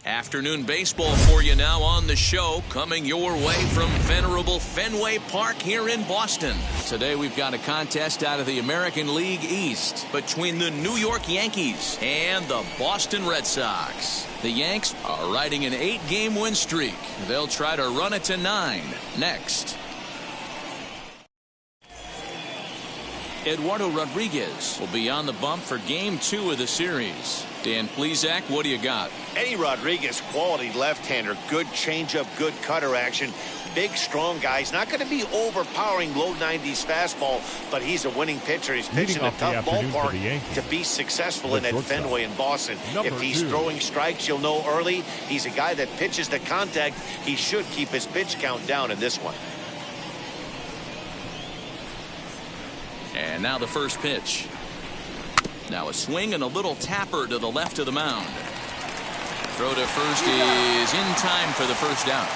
Afternoon baseball for you now on the show, coming your way from venerable Fenway Park here in Boston. Today we've got a contest out of the American League East between the New York Yankees and the Boston Red Sox. The Yanks are riding an 8-game win streak. They'll try to run it to 9 next. Eduardo Rodriguez will be on the bump for Game 2 of the series. Dan Plesac, what do you got? Eddie Rodriguez, quality left-hander, good changeup, good cutter action, big, strong guy. He's not going to be overpowering low 90s fastball, but he's a winning pitcher. He's pitching a tough ballpark to be successful in that Fenway in Boston. If he's throwing strikes, you'll know early. He's a guy that pitches to contact. He should keep his pitch count down in this one. And now the first pitch. Now a swing and a little tapper to the left of the mound. Throw to first is in time for the first out.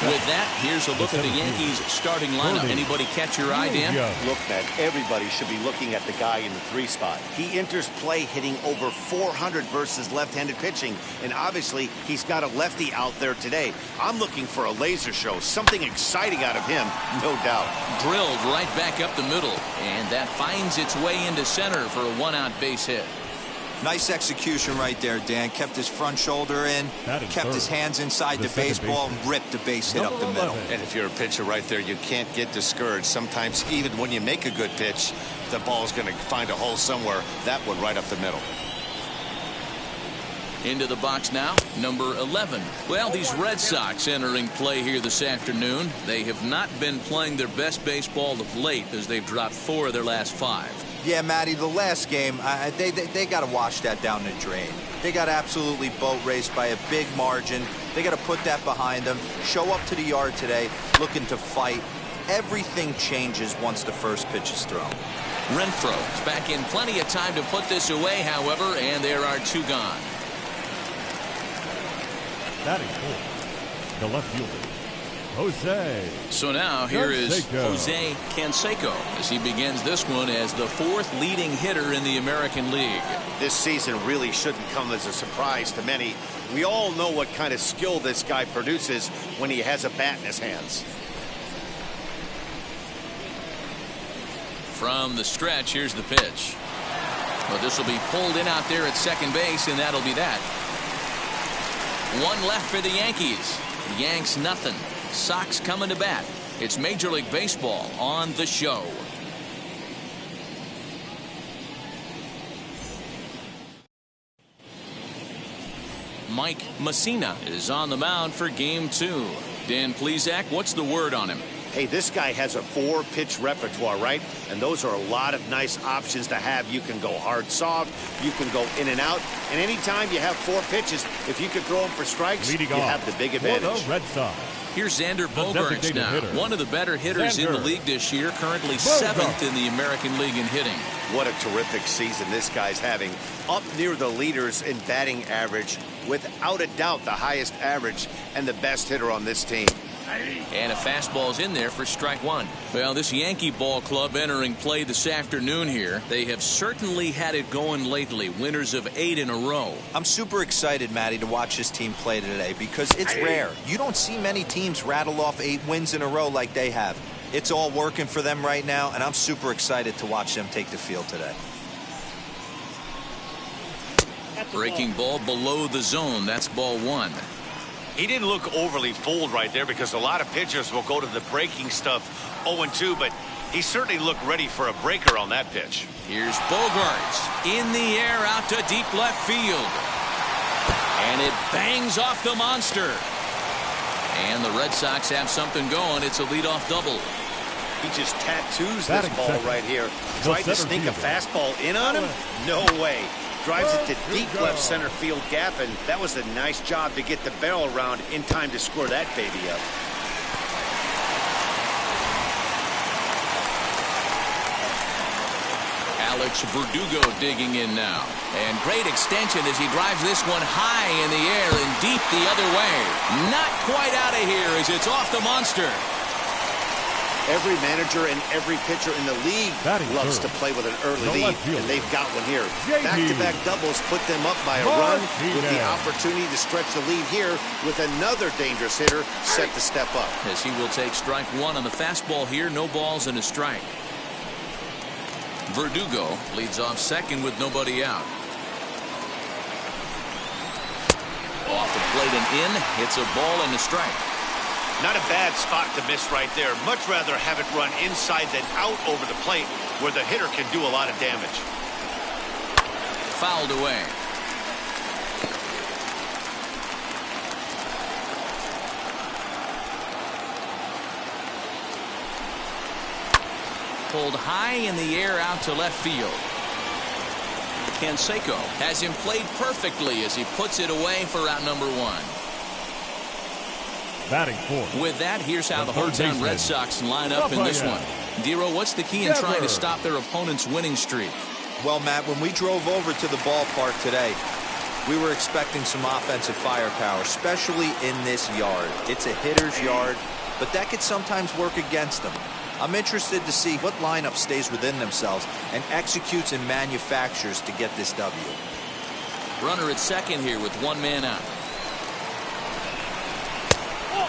With that, here's a look at the Yankees starting lineup. Anybody catch your eye, Dan? Look, Matt, everybody should be looking at the guy in the 3 spot. He enters play hitting over 400 versus left-handed pitching, and obviously he's got a lefty out there today. I'm looking for a laser show, something exciting out of him, no doubt. Drilled right back up the middle, and that finds its way into center for a 1-out base hit. Nice execution right there, Dan. Kept his front shoulder in, kept his hands inside the baseball, and ripped the base hit up the middle. And if you're a pitcher right there, you can't get discouraged. Sometimes even when you make a good pitch, the ball's going to find a hole somewhere. That one right up the middle. Into the box now, number 11. Well, these Red Sox entering play here this afternoon. They have not been playing their best baseball of late as they've dropped 4 of their last 5. Yeah, Matty, the last game, they got to wash that down the drain. They got absolutely boat raced by a big margin. They got to put that behind them. Show up to the yard today looking to fight. Everything changes once the first pitch is thrown. Renfro is back in plenty of time to put this away, however, and there are 2 gone. Batting fourth, the left fielder, Jose. So now here is Jose Canseco as he begins this one as the 4th leading hitter in the American League. This season really shouldn't come as a surprise to many. We all know what kind of skill this guy produces when he has a bat in his hands. From the stretch, here's the pitch. Well, this will be pulled in out there at second base, and that'll be that. 1 left for the Yankees. Yanks nothing. Sox coming to bat. It's Major League Baseball on the show. Mike Messina is on the mound for Game 2. Dan Plesac, what's the word on him? Hey, this guy has a 4-pitch repertoire, right? And those are a lot of nice options to have. You can go hard, soft. You can go in and out. And anytime you have 4 pitches, if you could throw them for strikes, you have the big advantage. Red Sox. Here's Xander Bogaerts now, one of the better hitters in the league this year, currently 7th in the American League in hitting. What a terrific season this guy's having. Up near the leaders in batting average, without a doubt the highest average and the best hitter on this team. And a fastball's in there for strike 1. Well, this Yankee ball club entering play this afternoon here. They have certainly had it going lately. Winners of 8 in a row. I'm super excited, Matty, to watch this team play today because it's rare. You don't see many teams rattle off 8 wins in a row like they have. It's all working for them right now, and I'm super excited to watch them take the field today. Breaking ball below the zone. That's ball 1. He didn't look overly fooled right there because a lot of pitchers will go to the breaking stuff 0-2, but he certainly looked ready for a breaker on that pitch. Here's Bogaerts in the air out to deep left field. And it bangs off the monster. And the Red Sox have something going. It's a leadoff double. He just tattoos this ball right here. Tried to sneak a fastball in on him? No way. Drives it to deep left center field gap, and that was a nice job to get the barrel around in time to score that baby up. Alex Berdugo digging in now. And great extension as he drives this one high in the air and deep the other way. Not quite out of here as it's off the monster. Every manager and every pitcher in the league loves to play with an early lead, and they've got one here. Back-to-back doubles put them up by a run with the opportunity to stretch the lead here with another dangerous hitter set to step up. As he will take strike one on the fastball here. No balls and a strike. Berdugo leads off second with nobody out. Off the plate and in. It's a ball and a strike. Not a bad spot to miss right there. Much rather have it run inside than out over the plate where the hitter can do a lot of damage. Fouled away. Pulled high in the air out to left field. Canseco has him played perfectly as he puts it away for out number one. Batting fourth. With that, here's how the hometown Red Sox line up in this one. Dero, what's the key in trying to stop their opponent's winning streak? Well, Matt, when we drove over to the ballpark today, we were expecting some offensive firepower, especially in this yard. It's a hitter's yard, but that could sometimes work against them. I'm interested to see what lineup stays within themselves and executes and manufactures to get this W. Runner at second here with one man out.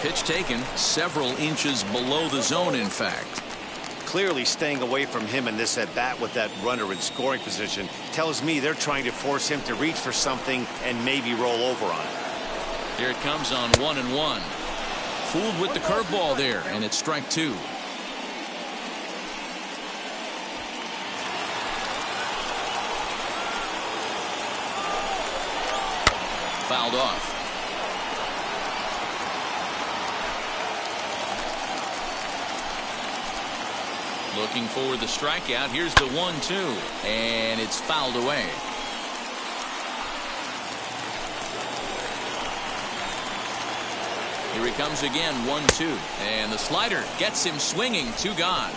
Pitch taken several inches below the zone, in fact. Clearly staying away from him in this at-bat with that runner in scoring position tells me they're trying to force him to reach for something and maybe roll over on it. Here it comes on 1-1. Fooled with the curveball there, and it's strike two. Fouled off. Looking for the strikeout. Here's the 1-2, and it's fouled away. Here he comes again, 1-2, and the slider gets him swinging. Two gone.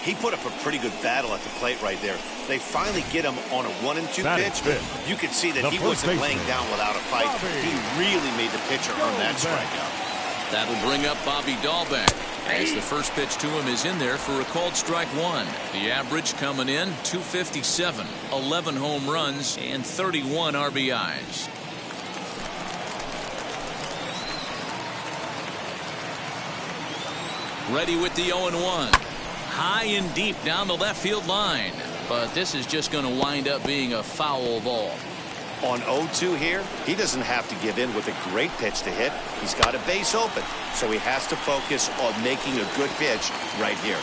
He put up a pretty good battle at the plate right there. They finally get him on a 1-2 pitch. You could see that he wasn't laying down without a fight. He really made the pitcher earn that strikeout. That'll bring up Bobby Dahlbeck as the first pitch to him is in there for a called strike one. The average coming in 257, 11 home runs and 31 RBIs. Ready with the 0-1. High and deep down the left field line, but this is just going to wind up being a foul ball. On 0-2 here, he doesn't have to give in with a great pitch to hit. He's got a base open, so he has to focus on making a good pitch right here.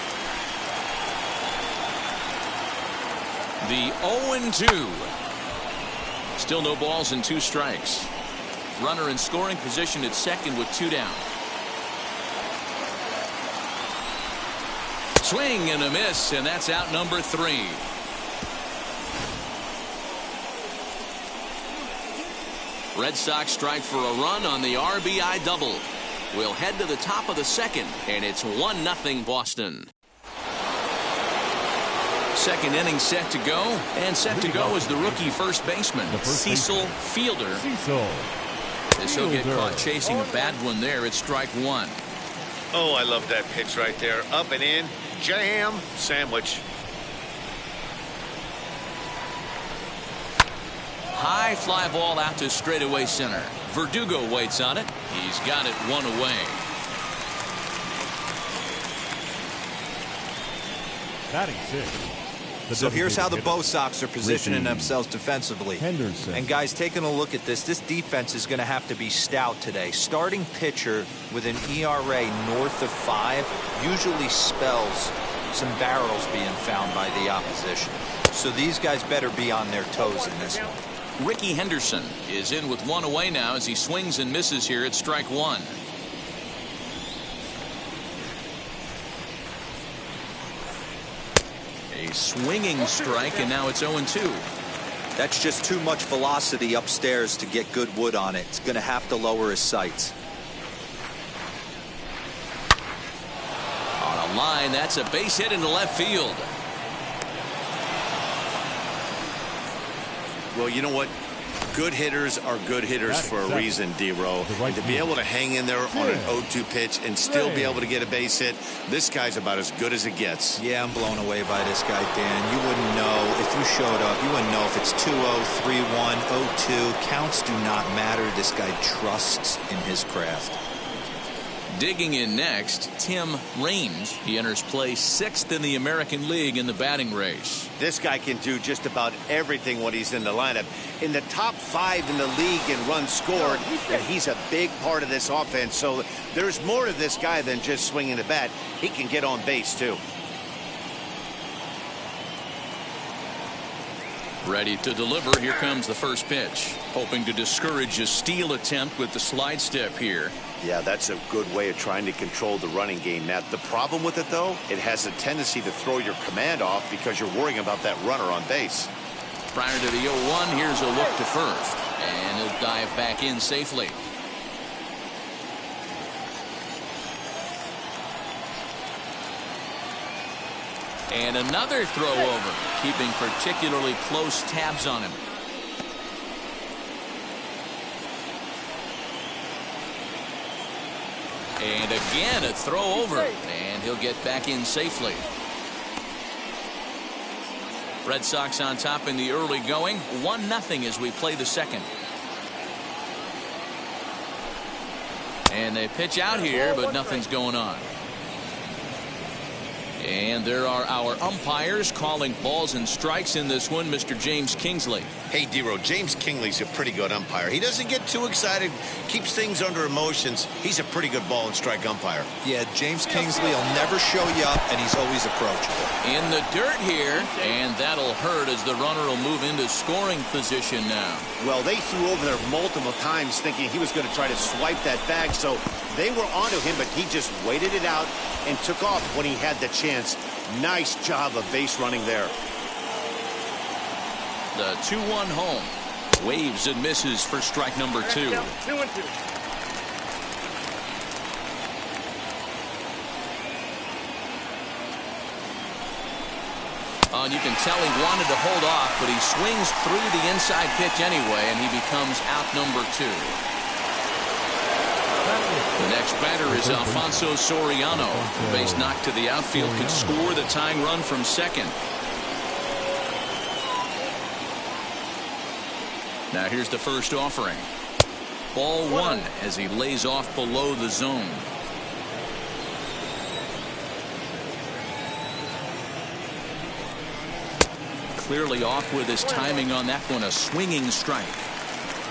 The 0-2. Still no balls and two strikes. Runner in scoring position at second with two down. Swing and a miss, and that's out number three. Red Sox strike for a run on the RBI double. We'll head to the top of the second, and it's 1-0 Boston. Second inning set to go, and set to go is the rookie first baseman, Cecil Fielder. This will get caught chasing a bad one there at strike one. Oh, I love that pitch right there. Up and in, jam, sandwich. High fly ball out to straightaway center. Verdugo waits on it. He's got it one away. Batting six. So here's how the Bo Sox are positioning themselves defensively. Henderson. And guys, taking a look at this defense is going to have to be stout today. Starting pitcher with an ERA north of 5 usually spells some barrels being found by the opposition. So these guys better be on their toes in this one. Ricky Henderson is in with one away now as he swings and misses here at strike one. A swinging strike, and now it's 0-2. That's just too much velocity upstairs to get good wood on it. It's going to have to lower his sights. On a line, that's a base hit into left field. Well, you know what? Good hitters are good hitters for a reason, D-Row. To be able to hang in there on an 0-2 pitch and still be able to get a base hit, this guy's about as good as it gets. Yeah, I'm blown away by this guy, Dan. You wouldn't know if you showed up. You wouldn't know if it's 2-0, 3-1, 0-2. Counts do not matter. This guy trusts in his craft. Digging in next, Tim Raines. He enters play 6th in the American League in the batting race. This guy can do just about everything when he's in the lineup. In the top 5 in the league in runs scored, and he's a big part of this offense. So there's more to this guy than just swinging the bat. He can get on base, too. Ready to deliver. Here comes the first pitch. Hoping to discourage a steal attempt with the slide step here. Yeah, that's a good way of trying to control the running game, Matt. The problem with it, though, it has a tendency to throw your command off because you're worrying about that runner on base. Prior to the 0-1, here's a look to first. And he'll dive back in safely. And another throw over, keeping particularly close tabs on him. And again, a throw over, and he'll get back in safely. Red Sox on top in the early going, 1-0 as we play the second. And they pitch out here, but nothing's going on. And there are our umpires calling balls and strikes in this one. Mr. James Kingsley. Hey, D-Row, James Kingsley's a pretty good umpire. He doesn't get too excited, keeps things under emotions. He's a pretty good ball and strike umpire. Yeah, James Kingsley will never show you up, and he's always approachable. In the dirt here, and that'll hurt as the runner will move into scoring position now. Well, they threw over there multiple times thinking he was going to try to swipe that bag, so they were onto him, but he just waited it out and took off when he had the chance. Nice job of base running there. The 2-1 home. Waves and misses for strike number 2. 2-2. And you can tell he wanted to hold off, but he swings through the inside pitch anyway, and he becomes out number 2. The next batter is Alfonso Soriano. The base knock to the outfield could score the tying run from second. Now here's the first offering. Ball 1 as he lays off below the zone. Clearly off with his timing on that one. A swinging strike.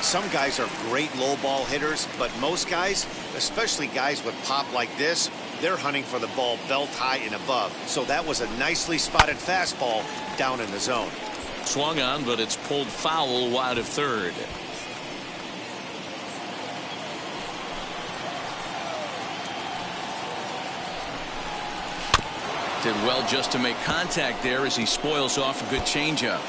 Some guys are great low ball hitters, but most guys, especially guys with pop like this, they're hunting for the ball belt high and above. So that was a nicely spotted fastball down in the zone. Swung on, but it's pulled foul wide of third. Did well just to make contact there as he spoils off a good changeup.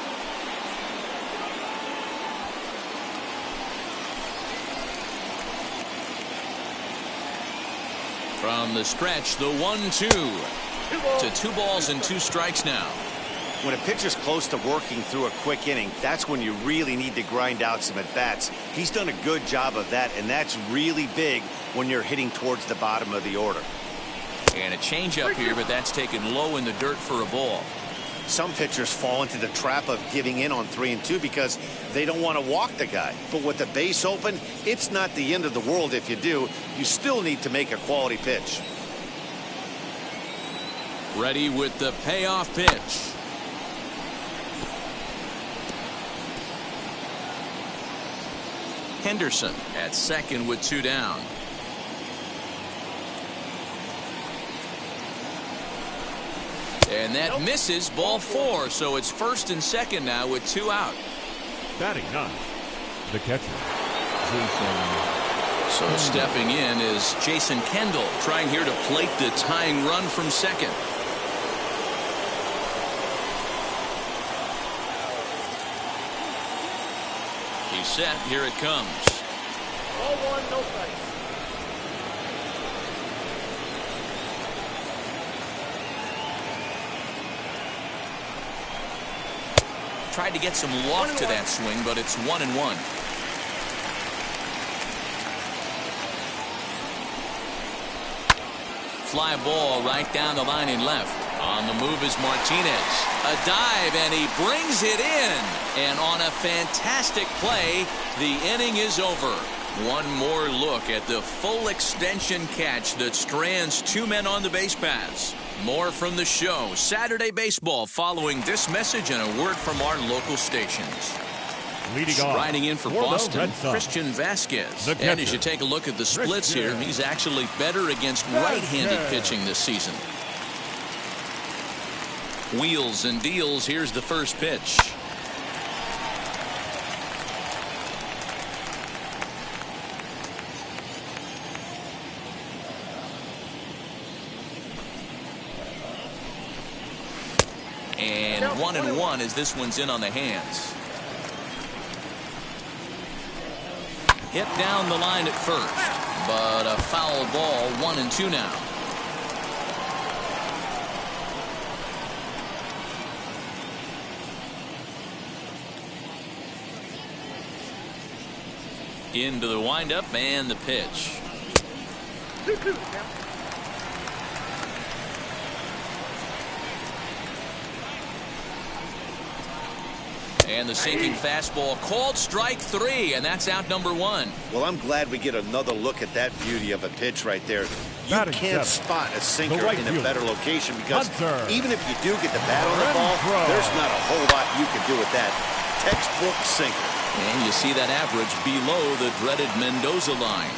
From the stretch, the 1-2 to 2 balls and 2 strikes now. When a pitcher's close to working through a quick inning, that's when you really need to grind out some at-bats. He's done a good job of that, and that's really big when you're hitting towards the bottom of the order. And a changeup here, but that's taken low in the dirt for a ball. Some pitchers fall into the trap of giving in on 3-2 because they don't want to walk the guy. But with the base open, it's not the end of the world if you do. You still need to make a quality pitch. Ready with the payoff pitch. Henderson at second with 2 down. And that misses, ball 4, so it's first and second now with 2 out. Batting 9, the catcher, Jason. So stepping in is Jason Kendall, trying here to plate the tying run from second. He's set. Here it comes. Ball one, no strikes. Tried to get some loft to that swing, but it's 1-1. Fly ball right down the line and left. On the move is Martinez. A dive, and he brings it in. And on a fantastic play, the inning is over. One more look at the full extension catch that strands two men on the base paths. More from the show. Saturday Baseball following this message and a word from our local stations. Leading off, riding in for Boston, Christian Vasquez. And as you take a look at the splits here, he's actually better against right-handed pitching this season. Wheels and deals. Here's the first pitch. And 1-1 as this one's in on the hands. Hit down the line at first, but a foul ball. 1-2 now. Into the windup and the pitch. And the sinking fastball called strike three, and that's out number one. Well, I'm glad we get another look at that beauty of a pitch right there. You can't spot a sinker in a better location because even if you do get the bat on the ball, there's not a whole lot you can do with that. Textbook sinker. And you see that average below the dreaded Mendoza line.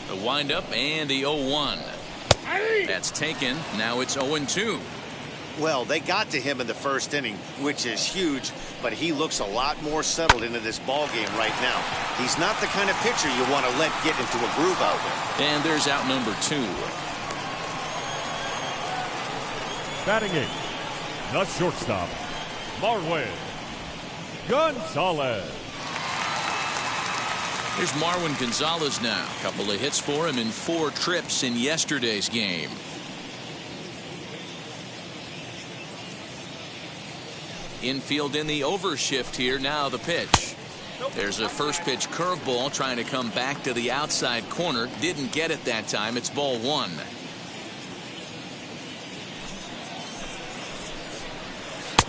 The windup and the 0-1. That's taken. Now it's 0-2. Well, they got to him in the first inning, which is huge, but he looks a lot more settled into this ball game right now. He's not the kind of pitcher you want to let get into a groove out there. And there's out number two. Batting eighth, the shortstop, Marwyn Gonzalez. Here's Marwin Gonzalez now. A couple of hits for him in 4 trips in yesterday's game. Infield in the overshift here. Now the pitch. There's a first pitch curveball trying to come back to the outside corner. Didn't get it that time. It's ball one.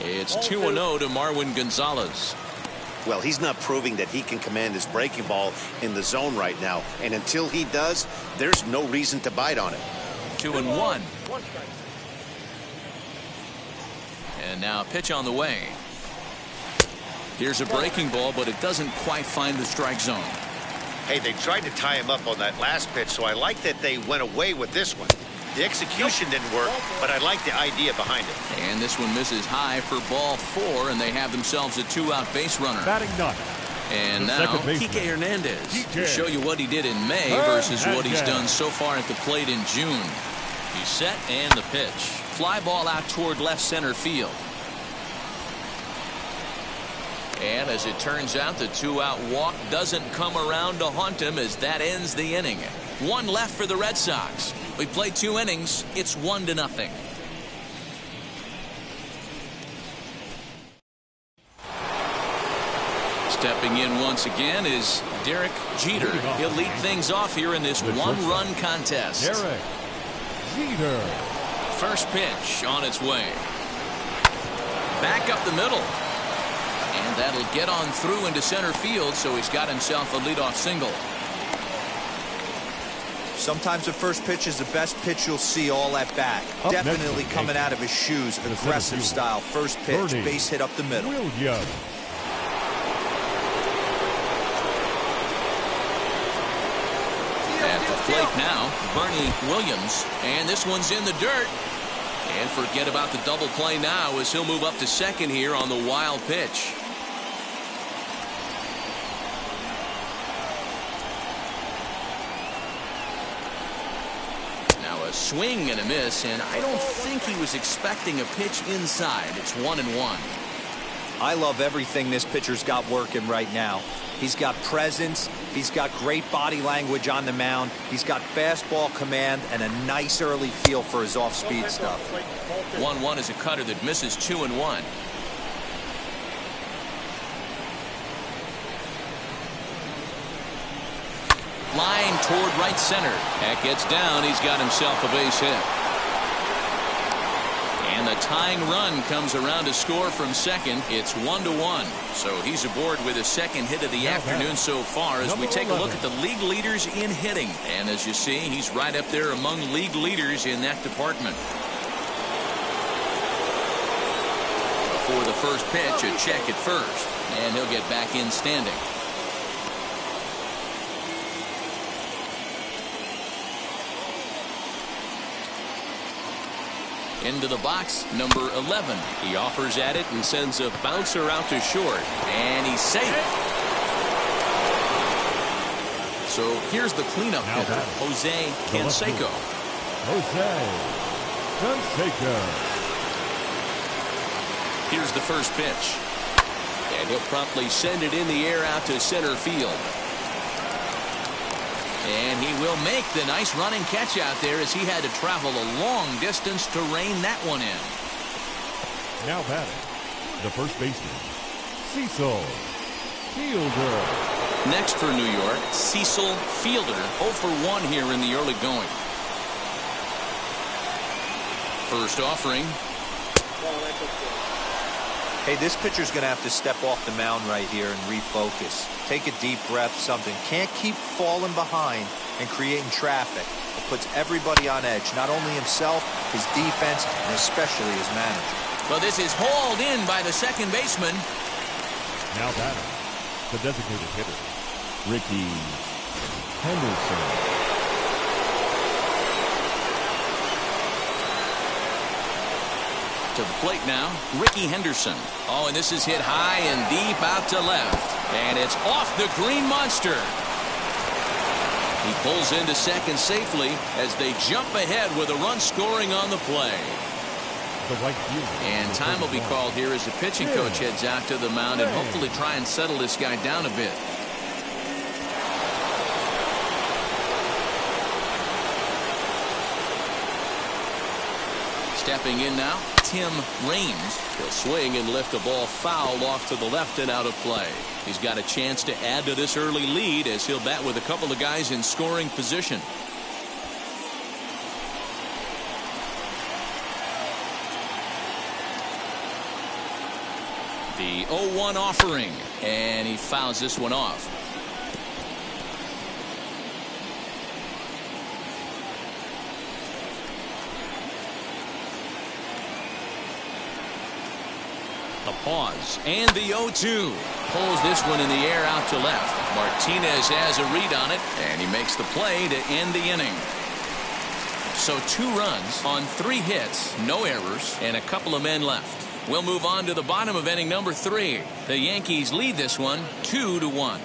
It's 2-0 to Marwin Gonzalez. Well, he's not proving that he can command his breaking ball in the zone right now. And until he does, there's no reason to bite on it. 2-1. And now a pitch on the way. Here's a breaking ball, but it doesn't quite find the strike zone. Hey, they tried to tie him up on that last pitch, so I like that they went away with this one. The execution didn't work, but I like the idea behind it. And this one misses high for ball 4, and they have themselves a 2-out base runner. Batting ninth. And now Kike Hernandez to show you what he did in May versus what he's done so far at the plate in June. He's set and the pitch. Fly ball out toward left center field. And as it turns out, the 2-out walk doesn't come around to haunt him as that ends the inning. 1 left for the Red Sox. We played 2 innings. It's 1-0. Stepping in once again is Derek Jeter. He'll lead things off here in this 1-run contest. Derek Jeter. First pitch on its way. Back up the middle. And that'll get on through into center field, so he's got himself a leadoff single. Sometimes the first pitch is the best pitch you'll see all at bat. Definitely coming out of his shoes. Aggressive style. First pitch, base hit up the middle. At the plate now, Bernie Williams. And this one's in the dirt. And forget about the double play now as he'll move up to second here on the wild pitch. swing and a miss, and I don't think he was expecting a pitch inside. It's 1-1. I love everything this pitcher's got working right now. He's got presence. He's got great body language on the mound. He's got fastball command and a nice early feel for his off-speed stuff. 1-1 is a cutter that misses 2-1. Line toward right center. That gets down. He's got himself a base hit. And the tying run comes around to score from second. It's 1-1. So he's aboard with his second hit of the afternoon so far as we take a look at the league leaders in hitting. And as you see, he's right up there among league leaders in that department. For the first pitch, a check at first. And he'll get back in standing. Into the box, number 11. He offers at it and sends a bouncer out to short. And he's safe. So here's the cleanup hitter, Jose Canseco. Here's the first pitch. And he'll promptly send it in the air out to center field. And he will make the nice running catch out there as he had to travel a long distance to rein that one in. Now batting, the first baseman, Cecil Fielder. Next for New York, Cecil Fielder, 0 for 1 here in the early going. First offering. Hey, this pitcher's going to have to step off the mound right here and refocus. Take a deep breath, something. Can't keep falling behind and creating traffic. It puts everybody on edge, not only himself, his defense, and especially his manager. Well, this is hauled in by the second baseman. Now batting, the designated hitter, Ricky Henderson. To the plate now, Ricky Henderson. Oh, and this is hit high and deep out to left. And it's off the green monster. He pulls into second safely as they jump ahead with a run scoring on the play. And time will be called here as the pitching coach heads out to the mound and hopefully try and settle this guy down a bit. Stepping in now, Tim Raines. He'll swing and lift a ball foul off to the left and out of play. He's got a chance to add to this early lead as he'll bat with a couple of guys in scoring position. The 0-1 offering, and he fouls this one off. The pause and the 0-2. Pulls this one in the air out to left. Martinez has a read on it, and he makes the play to end the inning. So 2 runs on 3 hits, no errors, and a couple of men left. We'll move on to the bottom of inning number 3. The Yankees lead this one 2-1.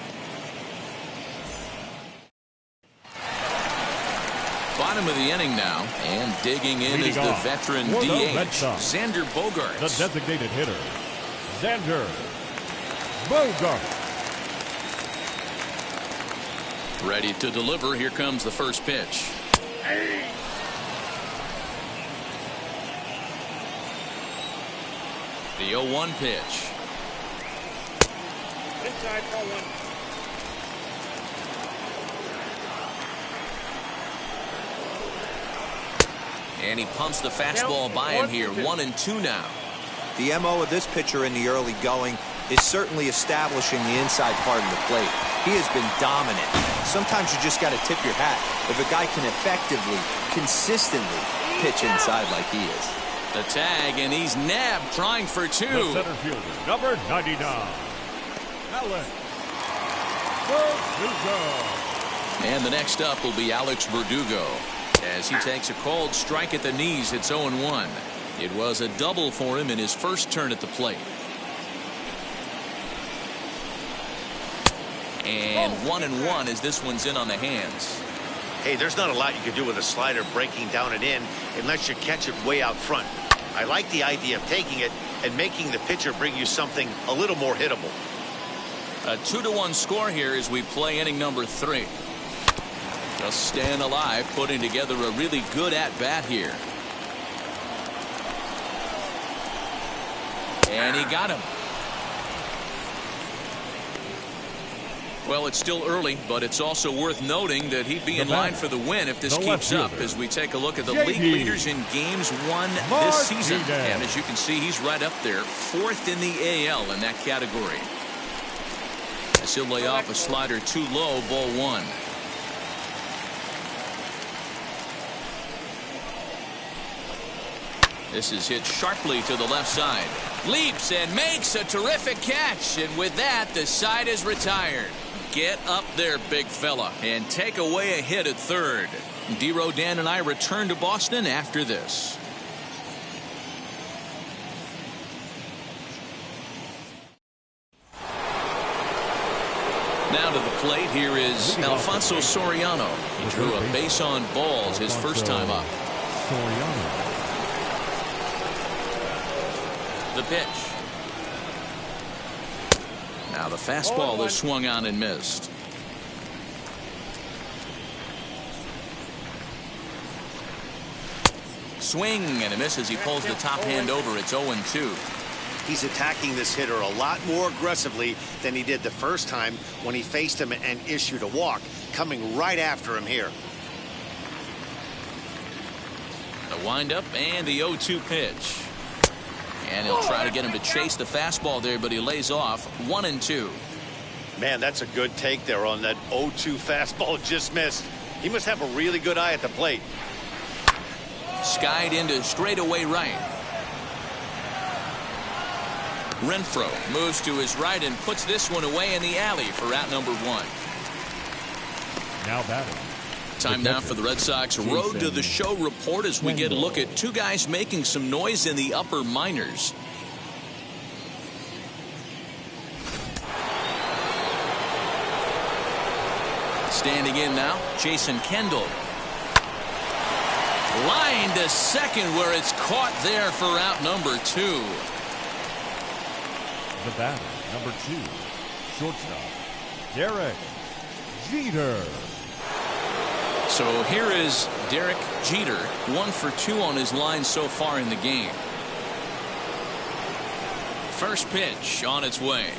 Bottom of the inning now, and digging in is the veteran DH, Xander Bogaerts. The designated hitter, Xander Bogaerts. Ready to deliver. Here comes the first pitch. The 0-1 pitch. Inside, 0-1. And he pumps the fastball by him here. 1-2 now. The MO of this pitcher in the early going is certainly establishing the inside part of the plate. He has been dominant. Sometimes you just got to tip your hat if a guy can effectively, consistently pitch inside like he is. The tag, and he's nabbed, trying for 2. The center fielder, number 99, Alex Berdugo. And the next up will be Alex Berdugo. As he takes a called strike at the knees, it's 0-1. It was a double for him in his first turn at the plate. And 1-1 as this one's in on the hands. Hey, there's not a lot you can do with a slider breaking down and in unless you catch it way out front. I like the idea of taking it and making the pitcher bring you something a little more hittable. A 2-1 score here as we play inning number 3. Just staying alive, putting together a really good at-bat here. And he got him. Well, it's still early, but it's also worth noting that he'd be in line for the win if this keeps up as we take a look at the league leaders in games won this season. And as you can see, he's right up there, 4th in the AL in that category. As he'll lay off a slider too low, ball 1. This is hit sharply to the left side. Leaps and makes a terrific catch. And with that, the side is retired. Get up there, big fella, and take away a hit at third. D-Row, Dan, and I return to Boston after this. Now to the plate, here is Alfonso Soriano. He drew a base on balls his first time up. The pitch. Now the fastball is swung on and missed. Swing and a miss as he pulls the top hand over. It's 0-2. He's attacking this hitter a lot more aggressively than he did the first time when he faced him and issued a walk, coming right after him here. The windup and the 0-2 pitch. And he'll try to get him to chase the fastball there, but he lays off. 1-2. Man, that's a good take there on that 0-2 fastball just missed. He must have a really good eye at the plate. Skied into straightaway right. Renfro moves to his right and puts this one away in the alley for out number 1. Now batting. Time now for the Red Sox Road to the Show report as we get a look at two guys making some noise in the upper minors. Standing in now, Jason Kendall. Line to second where it's caught there for out number 2. The batter, number 2, shortstop, Derek Jeter. So here is Derek Jeter, 1 for 2 on his line so far in the game. First pitch on its way.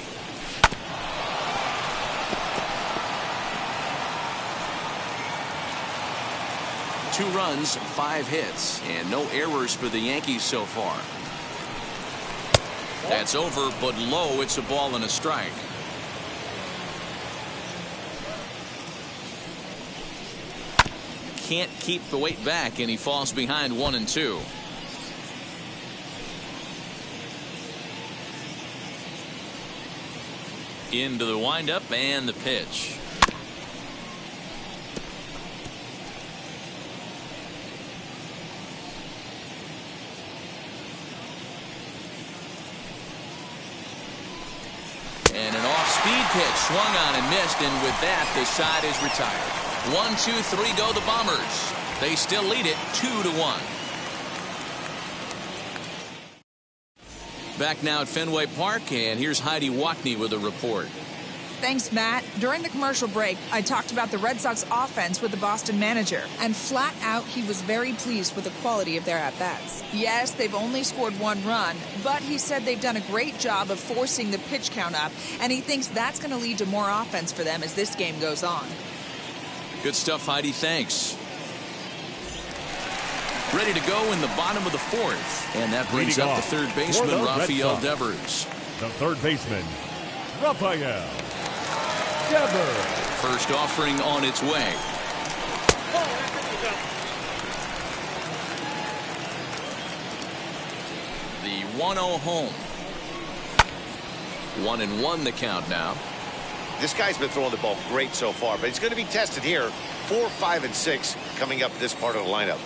Two runs, 5 hits, and no errors for the Yankees so far. That's over, but low. It's a ball and a strike. Can't keep the weight back, and he falls behind 1-2. Into the windup and the pitch. And an off-speed pitch swung on and missed, and with that, the side is retired. 1, 2, 3 go the Bombers. They still lead it 2-1. Back now at Fenway Park, and here's Heidi Wackney with a report. Thanks, Matt. During the commercial break, I talked about the Red Sox offense with the Boston manager, and flat out, he was very pleased with the quality of their at-bats. Yes, they've only scored 1 run, but he said they've done a great job of forcing the pitch count up, and he thinks that's going to lead to more offense for them as this game goes on. Good stuff, Heidi. Thanks. Ready to go in the bottom of the 4th, and that brings up the third baseman, Rafael Devers. The third baseman, Rafael Devers. First offering on its way. The 1-0 home. 1-1 the count now. This guy's been throwing the ball great so far, but he's going to be tested here. 4, 5, and 6 coming up this part of the lineup.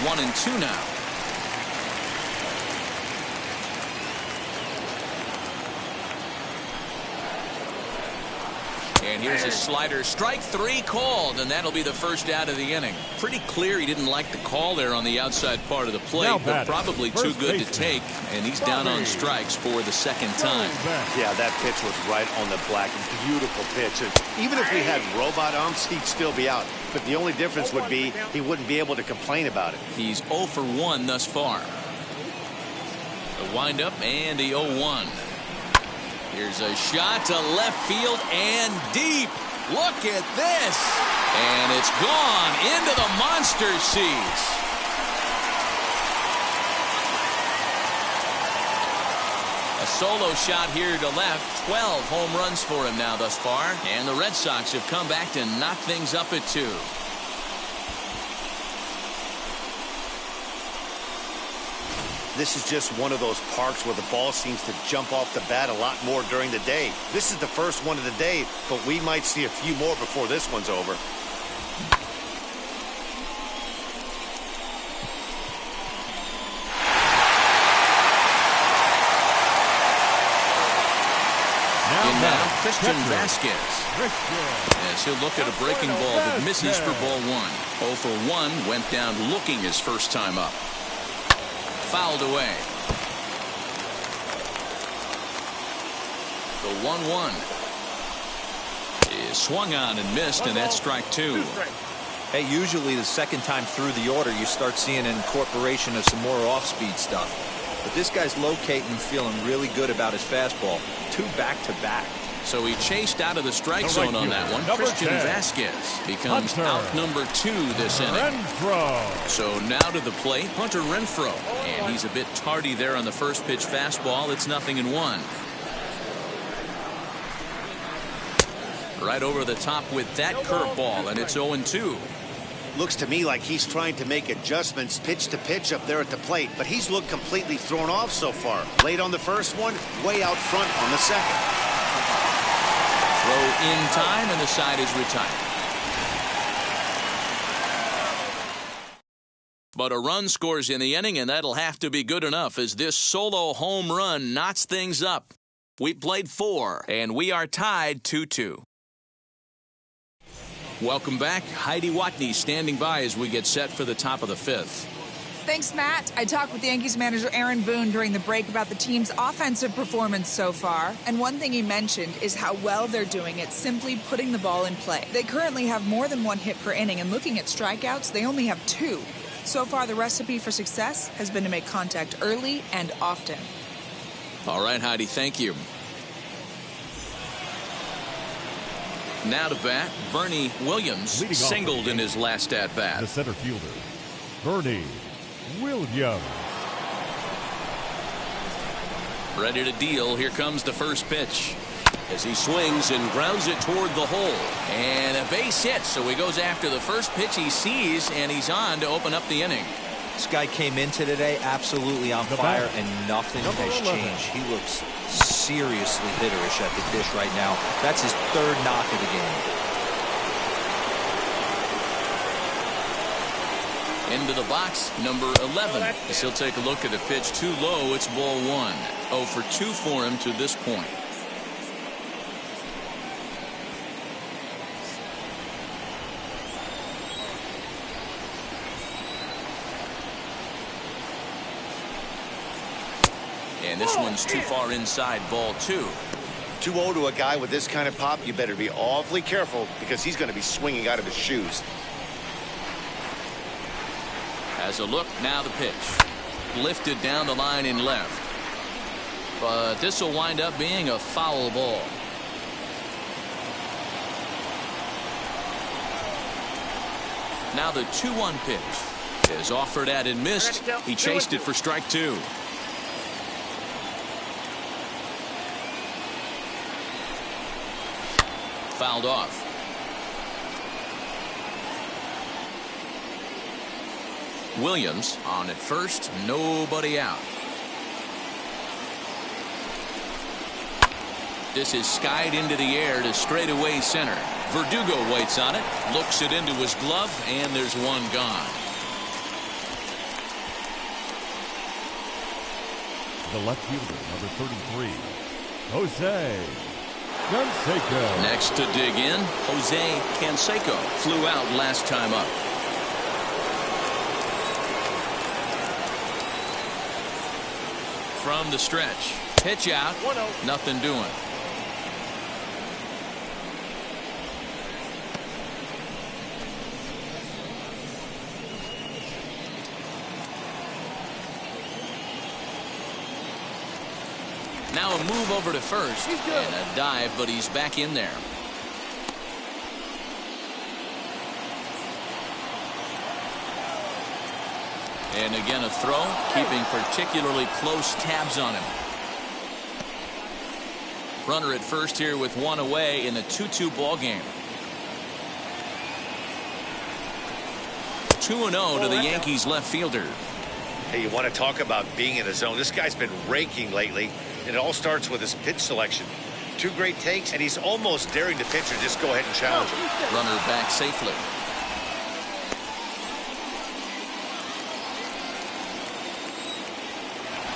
1-2 now. And here's a slider. Strike 3 called, and that'll be the first out of the inning. Pretty clear he didn't like the call there on the outside part of the plate, but probably too good to take, and he's down on strikes for the second time. Yeah, that pitch was right on the black. Beautiful pitch. Even if we had robot umps, he'd still be out. But the only difference would be he wouldn't be able to complain about it. He's 0 for 1 thus far. The windup and the 0-1. Here's a shot to left field and deep. Look at this. And it's gone into the monster seats. A solo shot here to left. 12 home runs for him now thus far. And the Red Sox have come back to knock things up at 2. This is just one of those parks where the ball seems to jump off the bat a lot more during the day. This is the first one of the day, but we might see a few more before this one's over. Now Christian Vasquez. As he'll look at a breaking ball that misses for ball 1. 0 for 1, went down looking his first time up. Fouled away. The 1-1 is swung on and missed, and that's strike 2. Hey, usually the second time through the order, you start seeing an incorporation of some more off-speed stuff. But this guy's locating and feeling really good about his fastball. 2 back-to-back. So he chased out of the strike zone on that one. Christian Vasquez becomes out number 2 this inning. Renfro. So now to the plate, Hunter Renfro. And he's a bit tardy there on the first pitch fastball. It's 0-1. Right over the top with that curveball, and it's 0-2. Looks to me like he's trying to make adjustments pitch to pitch up there at the plate, but he's looked completely thrown off so far. Late on the first one, way out front on the second. Throw in time, and the side is retired. But a run scores in the inning, and that'll have to be good enough as this solo home run knots things up. We played 4, and we are tied 2-2. Welcome back. Heidi Watney standing by as we get set for the top of the 5th. Thanks, Matt. I talked with Yankees manager Aaron Boone during the break about the team's offensive performance so far. And one thing he mentioned is how well they're doing at simply putting the ball in play. They currently have more than 1 hit per inning, and looking at strikeouts, they only have 2. So far, the recipe for success has been to make contact early and often. All right, Heidi, thank you. Now to bat, Bernie Williams singled in his last at-bat. The center fielder, Bernie Williams. Ready to deal. Here comes the first pitch. As he swings and grounds it toward the hole. And a base hit, so he goes after the first pitch he sees, and he's on to open up the inning. This guy came into today absolutely on fire, and nothing has changed. He looks seriously hitterish at the dish right now. That's his 3rd knock of the game. Into the box, number 11. As he'll take a look at a pitch too low, it's ball 1. 0 for 2 for him to this point. And this one's too far inside, ball 2. 2-0 to a guy with this kind of pop, you better be awfully careful because he's going to be swinging out of his shoes. Has a look, now the pitch. Lifted down the line in left. But this will wind up being a foul ball. Now the 2-1 pitch is offered at and missed. He chased it for strike 2. Fouled off. Williams on at first, nobody out. This is skied into the air to straightaway center. Berdugo waits on it, looks it into his glove, and there's one gone. The left fielder, number 33, Jose Canseco. Next to dig in, Jose Canseco flew out last time up. From the stretch, pitch out, 1-0. nothing doing. Now a move over to first and a dive, but he's back in there. And again a throw, keeping particularly close tabs on him. Runner at first here with one away in a 2-2 ball game. 2-0 to the Yankees left fielder. Hey, you want to talk about being in the zone? This guy's been raking lately, and it all starts with his pitch selection. 2 great takes, and he's almost daring the pitcher just go ahead and challenge him. Runner back safely.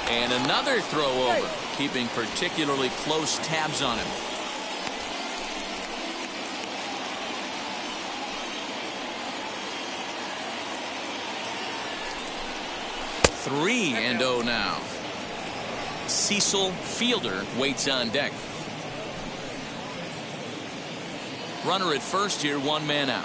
And another throw over, keeping particularly close tabs on him. Three and 0 now. Cecil Fielder waits on deck. Runner at first here, 1 man out.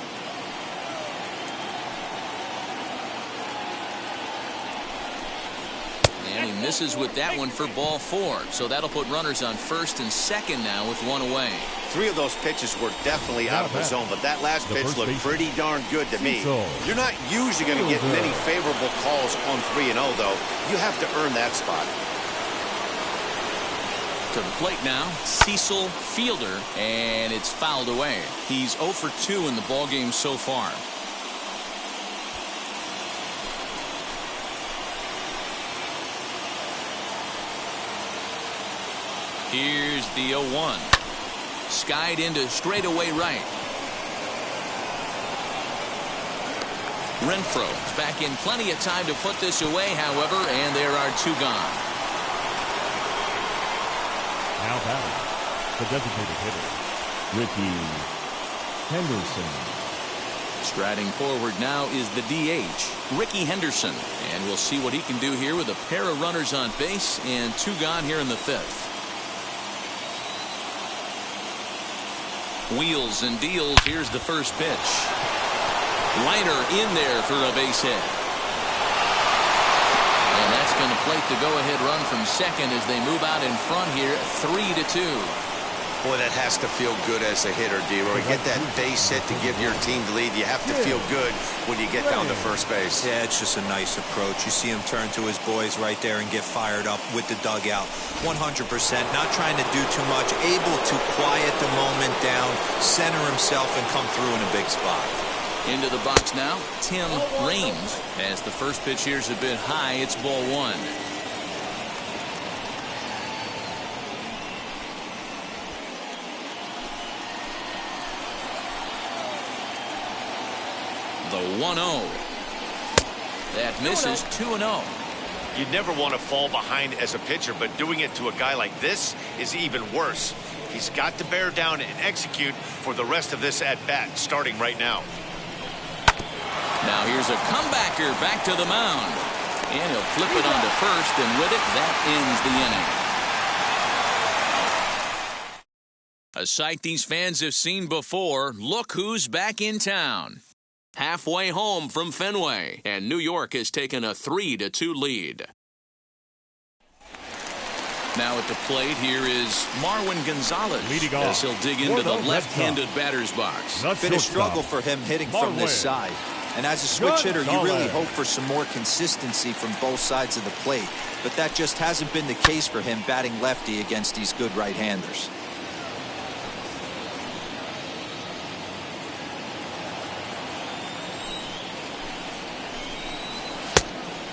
And he misses with that one for ball 4. So that'll put runners on first and second now with 1 away. 3 of those pitches were definitely out of the zone, but that last pitch looked pretty darn good to me. You're not usually going to get many favorable calls on 3-0, though. You have to earn that spot. To the plate now, Cecil Fielder, and it's fouled away. He's 0 for 2 in the ballgame so far. Here's the 0-1. Skied into straightaway right. Renfro's back in plenty of time to put this away, however, and there are 2 gone. Now batting, the designated hitter, Ricky Henderson. Striding forward now is the DH, Ricky Henderson. And we'll see what he can do here with a pair of runners on base and 2 gone here in the 5th. Wheels and deals. Here's the first pitch. Liner in there for a base hit. And that's going to plate the go-ahead run from second as they move out in front here, 3-2. Boy, that has to feel good as a hitter, D-Roy. Get that base hit to give your team the lead. You have to feel good when you get down to first base. Yeah, it's just a nice approach. You see him turn to his boys right there and get fired up with the dugout. 100%, not trying to do too much, able to quiet the moment down, center himself, and come through in a big spot. Into the box now, Tim Raines. As the first pitch here's a bit high, it's ball 1. The 1-0. That misses. 2-0. You'd never want to fall behind as a pitcher, but doing it to a guy like this is even worse. He's got to bear down and execute for the rest of this at-bat, starting right now. Now here's a comebacker back to the mound. And he'll flip it onto first, and with it, that ends the inning. A sight these fans have seen before. Look who's back in town. Halfway home from Fenway, and New York has taken a 3-2 lead. Now at the plate, here is Marwyn Gonzalez as he'll dig into the left-handed batter's box. Been a struggle for him hitting from this side. And as a switch hitter, you really hope for some more consistency from both sides of the plate. But that just hasn't been the case for him batting lefty against these good right-handers.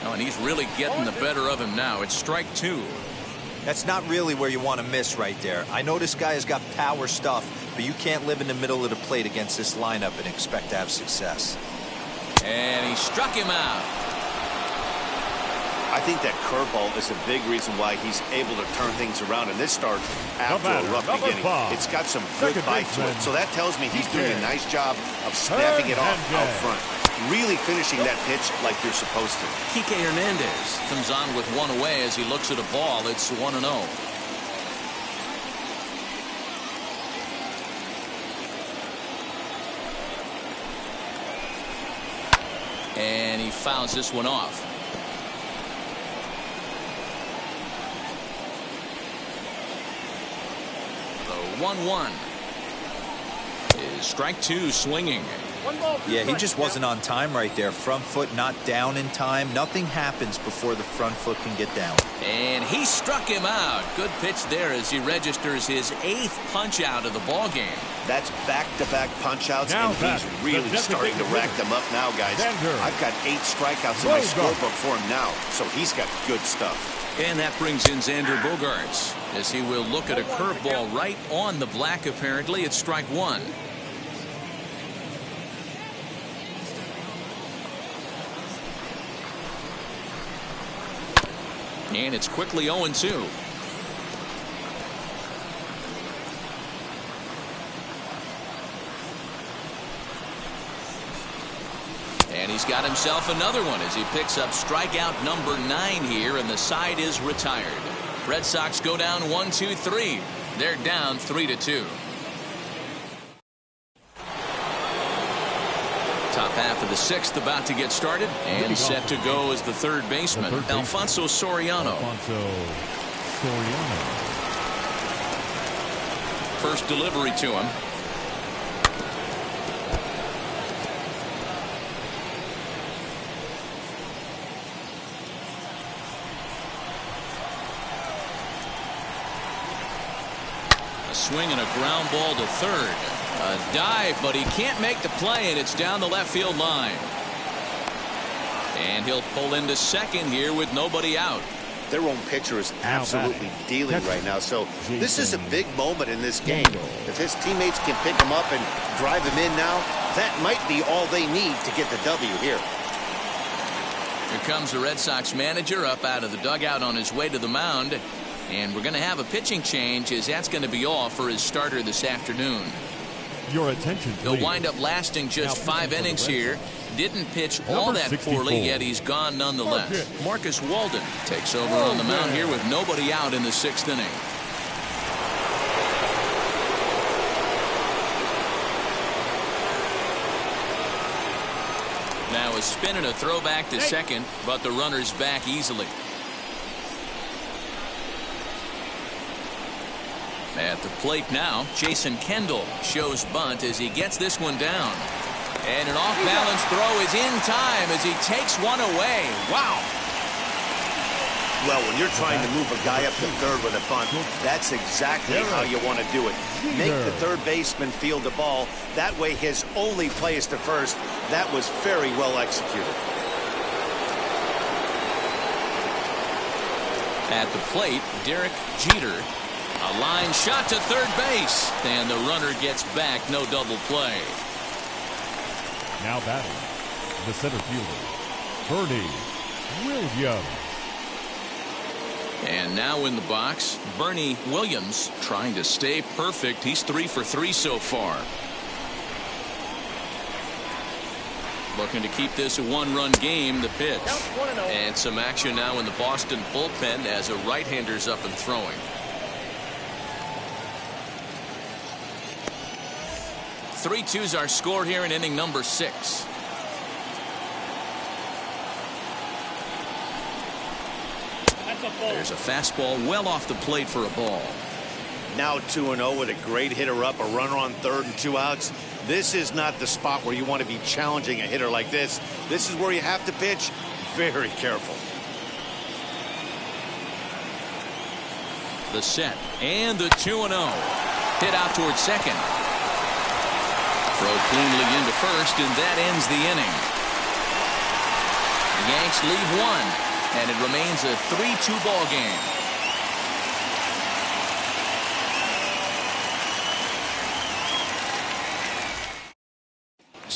Oh, and he's really getting the better of him now. It's strike 2. That's not really where you want to miss right there. I know this guy has got power stuff, but you can't live in the middle of the plate against this lineup and expect to have success. And he struck him out. I think that curveball is a big reason why he's able to turn things around in this start after a rough beginning. It's got some good bite to it. So that tells me he's doing a nice job of snapping it off out front. Really finishing that pitch like you're supposed to. Kike Hernandez comes on with one away as he looks at a ball. It's 1-0. And he fouls this one off. The 1-1 is strike two swinging. Yeah, he just wasn't on time right there. Front foot not down in time. Nothing happens before the front foot can get down. And he struck him out. Good pitch there as he registers his 8th punch out of the ball game. That's back-to-back punch-outs, and he's really starting to rack them up now, guys. I've got 8 strikeouts in my scorebook for him now, so he's got good stuff. And that brings in Xander Bogaerts as he will look at a curveball right on the black. Apparently, it's strike one. And it's quickly 0-2. And he's got himself another one as he picks up strikeout number 9 here, and the side is retired. Red Sox go down 1-2-3. They're down 3-2. Top half of the 6th about to get started, and set to go as the third baseman, Alfonso Soriano. First delivery to him. A swing and a ground ball to third. A dive, but he can't make the play, and it's down the left field line. And he'll pull into second here with nobody out. Their own pitcher is absolutely dealing right now, so this is a big moment in this game. If his teammates can pick him up and drive him in now, that might be all they need to get the W here. Here comes the Red Sox manager up out of the dugout on his way to the mound. And we're going to have a pitching change, as that's going to be all for his starter this afternoon. Your attention, please. He'll wind up lasting just 5 innings here. Didn't pitch all that poorly, yet he's gone nonetheless. Marcus Walden takes over on the mound here with nobody out in the 6th inning. Now a spin and a throwback to second, but the runner's back easily. At the plate now, Jason Kendall shows bunt as he gets this one down. And an off-balance throw is in time as he takes one away. Wow. Well, when you're trying to move a guy up to third with a bunt, that's exactly how you want to do it. Make the third baseman field the ball. That way his only play is to first. That was very well executed. At the plate, Derek Jeter. A line shot to third base, and the runner gets back. No double play. Now batting, the center fielder, Bernie Williams. And now in the box, Bernie Williams trying to stay perfect. He's 3 for 3 so far. Looking to keep this a 1-run game. The pitch. And some action now in the Boston bullpen as a right-hander's up and throwing. 3-2's our score here in inning number 6. There's a fastball well off the plate for a ball. Now 2-0 with a great hitter up, a runner on third and 2 outs. This is not the spot where you want to be challenging a hitter like this. This is where you have to pitch very careful. The set and the 2-0. Hit out towards second. Throw cleanly into first, and that ends the inning. The Yanks leave 1, and it remains a 3-2 ball game.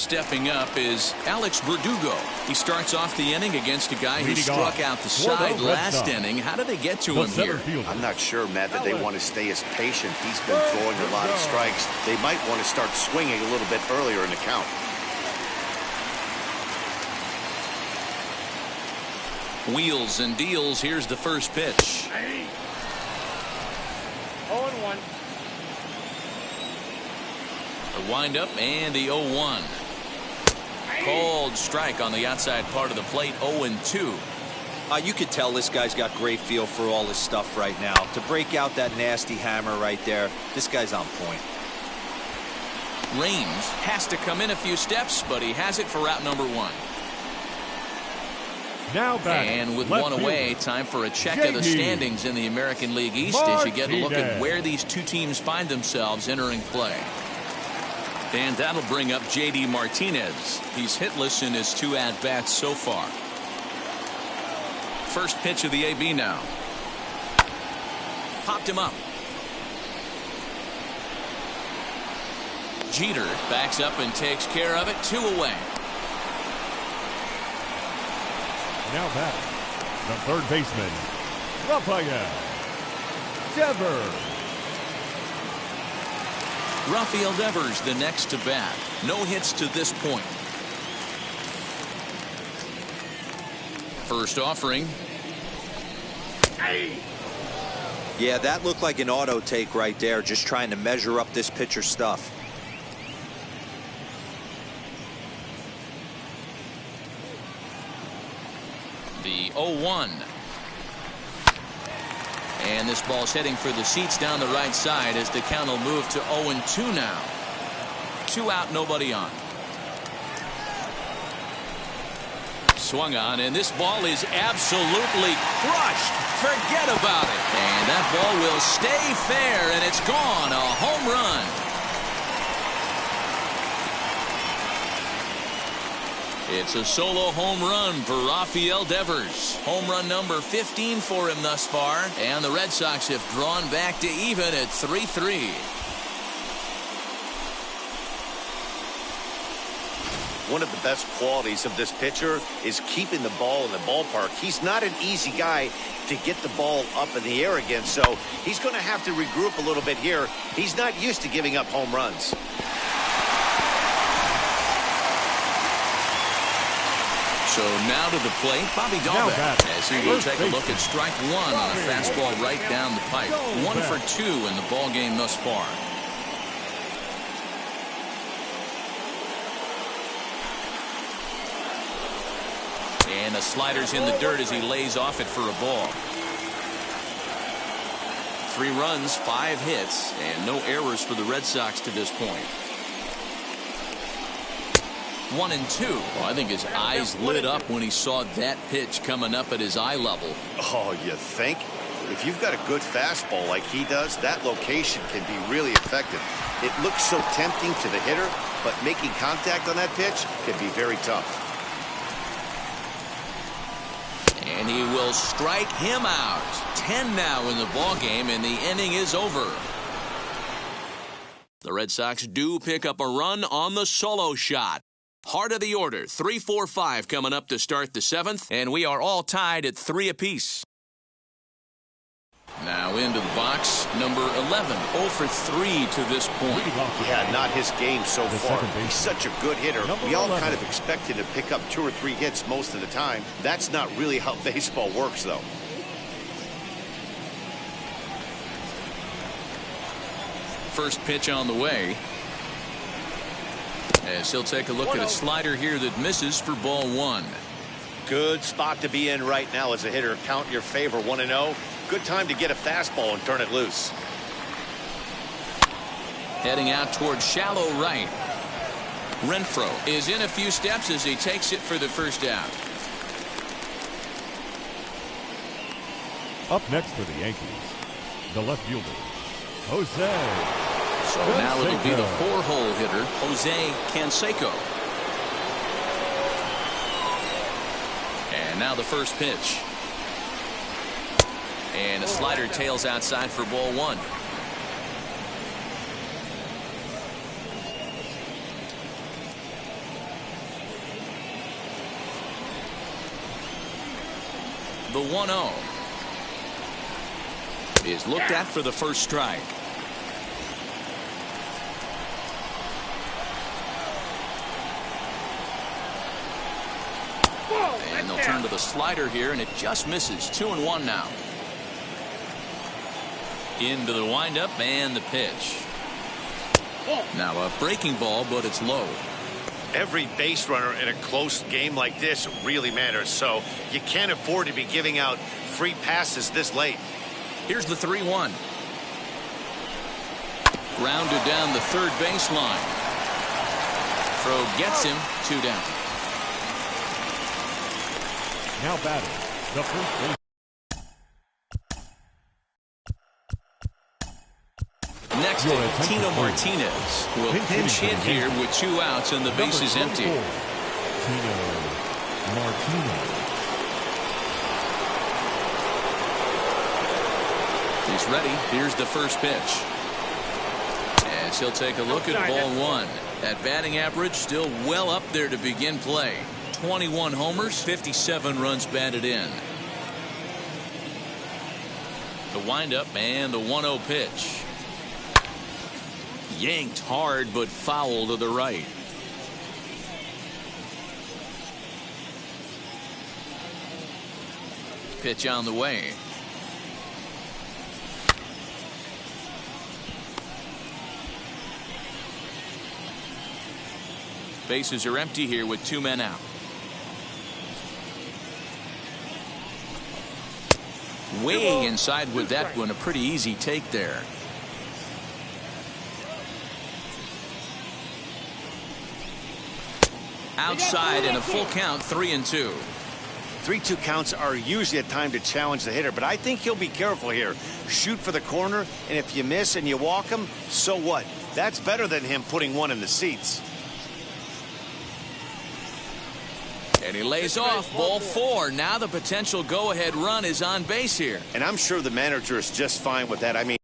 stepping up is Alex Berdugo. He starts off the inning against a guy who struck out the side last inning. How did they get to him here? I'm not sure, Matt, that they want to stay as patient. He's been throwing a lot of strikes. They might want to start swinging a little bit earlier in the count. Wheels and deals. Here's the first pitch. 0-1. The windup and the 0-1. Cold strike on the outside part of the plate. 0-2. You could tell this guy's got great feel for all his stuff right now. To break out that nasty hammer right there, this guy's on point. Raines has to come in a few steps, but he has it for out number 1. Now back. And with one away, time for a check of the standings in the American League East as you get a look at where these two teams find themselves entering play. And that'll bring up J.D. Martinez. He's hitless in his 2 at-bats so far. First pitch of the AB now. Popped him up. Jeter backs up and takes care of it. 2 away. Now back, the third baseman, Rafael Devers. Rafael Devers, the next to bat. No hits to this point. First offering. Yeah, that looked like an auto take right there, just trying to measure up this pitcher's stuff. The 0-1. And this ball's heading for the seats down the right side as the count will move to 0-2 now. 2 out, nobody on. Swung on, and this ball is absolutely crushed. Forget about it. And that ball will stay fair, and it's gone. A home run. It's a solo home run for Rafael Devers. Home run number 15 for him thus far. And the Red Sox have drawn back to even at 3-3. One of the best qualities of this pitcher is keeping the ball in the ballpark. He's not an easy guy to get the ball up in the air again, so he's going to have to regroup a little bit here. He's not used to giving up home runs. So now to the plate, Bobby Dahlbeck, as he will take a look at strike 1 on a fastball right down the pipe. 1 for 2 in the ball game thus far. And the slider's in the dirt as he lays off it for a ball. 3 runs, 5 hits, and no errors for the Red Sox to this point. 1-2. Well, I think his eyes lit up when he saw that pitch coming up at his eye level. Oh, you think? If you've got a good fastball like he does, that location can be really effective. It looks so tempting to the hitter, but making contact on that pitch can be very tough. And he will strike him out. 10 now in the ball game, and the inning is over. The Red Sox do pick up a run on the solo shot. Heart of the order, 3-4-5 coming up to start the 7th, and we are all tied at 3 apiece. Now into the box, number 11, 0 for 3 to this point. Yeah, not his game so far. He's such a good hitter. We all kind of expect him to pick up 2 or 3 hits most of the time. That's not really how baseball works, though. First pitch on the way. As he'll take a look at a slider here that misses for ball 1. Good spot to be in right now as a hitter. Count your favor, 1-0. Good time to get a fastball and turn it loose. Heading out toward shallow right. Renfro is in a few steps as he takes it for the first out. Up next for the Yankees, the left fielder, Jose. So now it'll be the 4-hole hitter, Jose Canseco. And now the first pitch. And a slider tails outside for ball 1. The 1-0 is looked at for the first strike. And they'll turn to the slider here, and it just misses. 2-1 now. Into the windup and the pitch. Now a breaking ball, but it's low. Every base runner in a close game like this really matters, so you can't afford to be giving out free passes this late. Here's the 3-1. Grounded down the third baseline. Throw gets him. 2 down. Now batting, the first base. Next, Tino Martinez will pinch hit here with 2 outs and the base is empty. Tino Martinez. He's ready. Here's the first pitch. As he'll take a look at ball 1. That batting average still well up there to begin play. 21 homers, 57 runs batted in. The windup and the 1-0 pitch. Yanked hard, but foul to the right. Pitch on the way. Bases are empty here with 2 men out. Way inside with that one. A pretty easy take there. Outside and a full count. 3-2. 3-2 counts are usually a time to challenge the hitter, but I think he'll be careful here. Shoot for the corner, and if you miss and you walk him, so what? That's better than him putting one in the seats. And he lays off. Ball 4. Now the potential go-ahead run is on base here. And I'm sure the manager is just fine with that. I mean,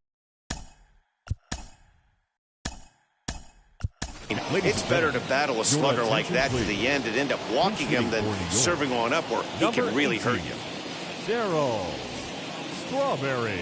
it's better to battle a slugger like that to the end and end up walking him than serving one up where he can really hurt you. Daryl Strawberry.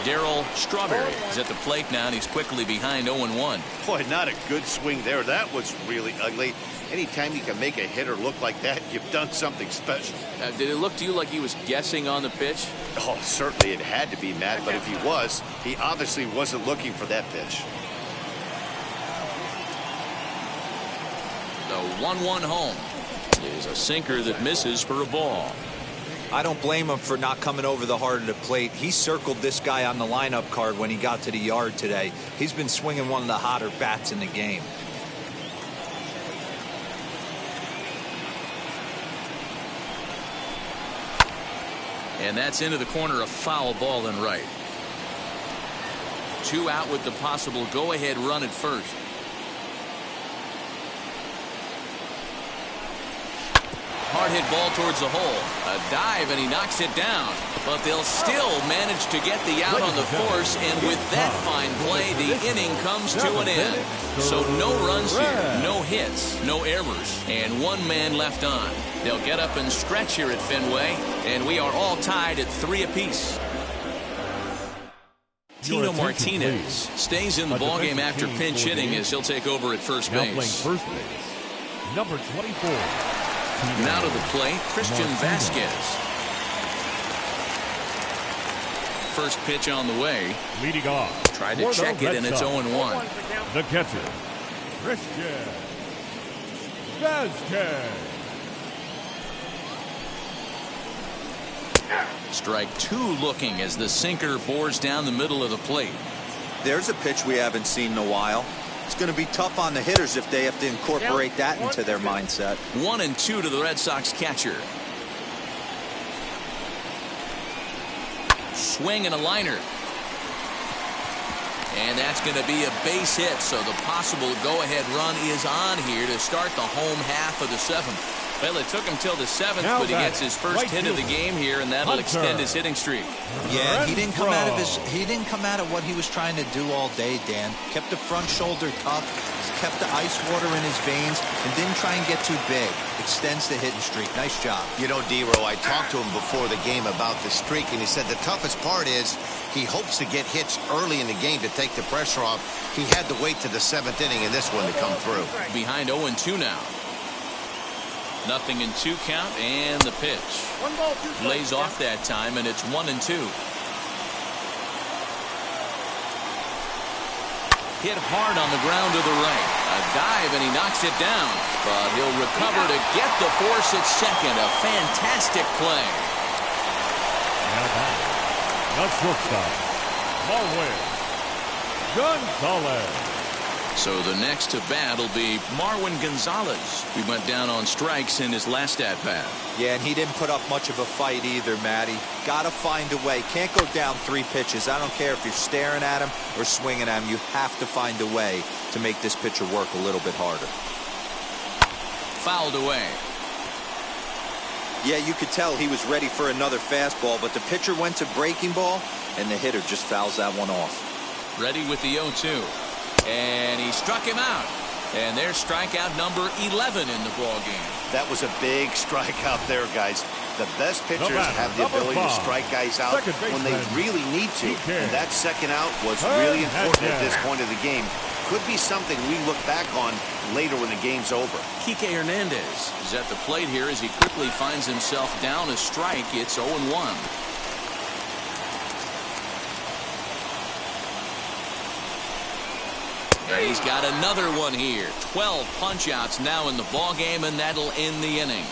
Daryl Strawberry is at the plate now, and he's quickly behind 0-1. Boy, not a good swing there. That was really ugly. Anytime you can make a hitter look like that, you've done something special. Did it look to you like he was guessing on the pitch? Oh, certainly it had to be, Matt, but if he was, he obviously wasn't looking for that pitch. The 1-1 home is a sinker that misses for a ball. I don't blame him for not coming over the heart of the plate. He circled this guy on the lineup card when he got to the yard today. He's been swinging one of the hotter bats in the game. And that's into the corner, a foul ball and right. 2 out with the possible go-ahead run at first. Hard hit ball towards the hole. A dive, and he knocks it down. But they'll still manage to get the out on the force, and with that fine play, the inning comes to an end. So no runs here, no hits, no errors, and 1 man left on. They'll get up and stretch here at Fenway, and we are all tied at 3 apiece. Tino Martinez stays in the ballgame after pinch hitting as he'll take over at first base. First base, number 24. Now to the plate, Christian Vasquez. First pitch on the way. Leading off. Tried to check it, and it's 0-1. The catcher, Christian Vasquez. Strike 2 looking as the sinker bores down the middle of the plate. There's a pitch we haven't seen in a while. It's going to be tough on the hitters if they have to incorporate that into their mindset. 1-2 to the Red Sox catcher. Swing and a liner. And that's going to be a base hit, so the possible go-ahead run is on here to start the home half of the 7th. Well, it took him till the 7th, but he gets his first hit of the game here, and that'll extend his hitting streak. Yeah, he didn't come out of what he was trying to do all day, Dan. Kept the front shoulder tough, kept the ice water in his veins, and didn't try and get too big. Extends the hitting streak. Nice job. You know, D-Row, I talked to him before the game about the streak, and he said the toughest part is he hopes to get hits early in the game to take the pressure off. He had to wait to the 7th inning in this one to come through. Behind 0-2 now. 0-2 count, and the pitch. Lays off that time, and it's 1-2. Hit hard on the ground to the right. A dive, and he knocks it down. But he'll recover to get the force at second. A fantastic play. Now back, the shortstop, Marwyn Gonzalez. So the next to bat will be Marwin Gonzalez. He went down on strikes in his last at-bat. Yeah, and he didn't put up much of a fight either, Matty. Got to find a way. Can't go down 3 pitches. I don't care if you're staring at him or swinging at him. You have to find a way to make this pitcher work a little bit harder. Fouled away. Yeah, you could tell he was ready for another fastball, but the pitcher went to breaking ball, and the hitter just fouls that one off. Ready with the 0-2. And he struck him out. And there's strikeout number 11 in the ball game. That was a big strikeout there, guys. The best pitchers have the ability to strike guys out when they really need to. And that second out was really important at this point of the game. Could be something we look back on later when the game's over. Kike Hernandez is at the plate here as he quickly finds himself down a strike. It's 0-1. And he's got another one here. 12 punch-outs now in the ball game, and that'll end the inning.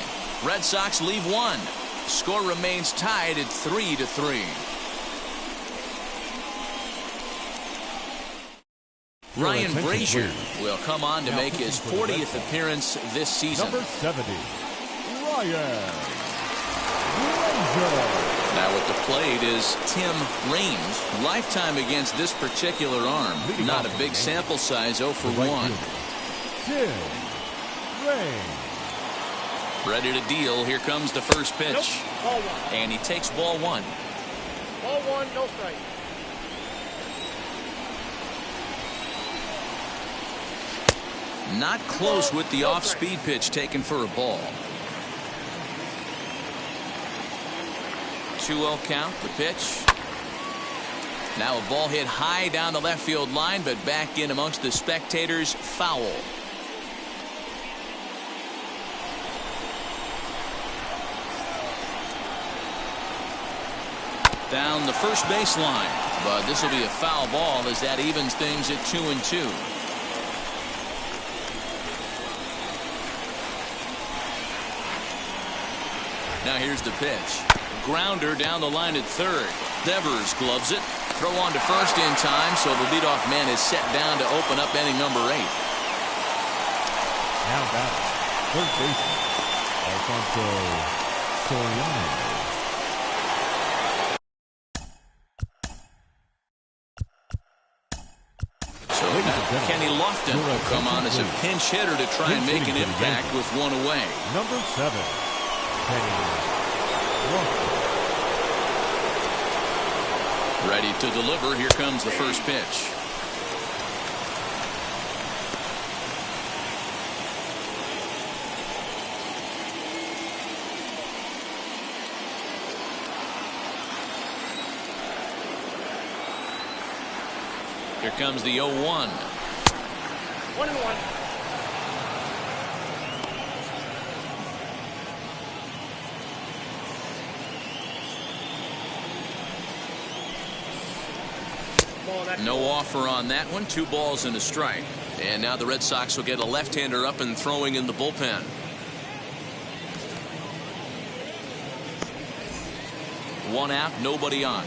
Red Sox leave 1. Score remains tied at 3-3. Ryan Brazier will come on to make his 40th appearance this season. Number 70, Ryan Brazier. Now at the plate is Tim Raines. Lifetime against this particular arm. Not a big sample size, 0 for 1. Tim Raines. Ready to deal. Here comes the first pitch. Ball 1. And he takes ball 1. Ball 1, no strike. Not close with the off-speed pitch taken for a ball. 2-0 count, the pitch. Now a ball hit high down the left field line, but back in amongst the spectators, foul. Down the first baseline, but this will be a foul ball as that evens things at 2-2. Now here's the pitch. Grounder down the line at third. Devers gloves it. Throw on to first in time, so the leadoff man is set down to open up inning number 8. Now batting, third baseman, Alfonso Soriano. So now Kenny Lofton will come on as a pinch hitter to try and make an impact with 1 away. Number 7, Kenny Lofton. Ready to deliver. Here comes the first pitch. Here comes the 0-1. 1-1. No offer on that one. 2 balls and a strike. And now the Red Sox will get a left-hander up and throwing in the bullpen. One out, nobody on.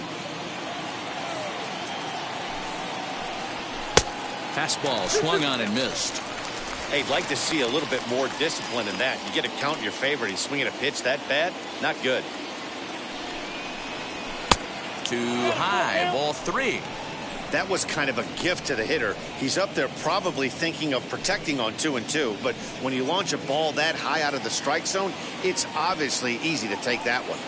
Fastball swung on and missed. Hey, I'd like to see a little bit more discipline in that. You get a count in your favor. He's swinging a pitch that bad. Not good. Too high. Ball 3. That was kind of a gift to the hitter. He's up there probably thinking of protecting on 2-2, but when you launch a ball that high out of the strike zone, it's obviously easy to take that one.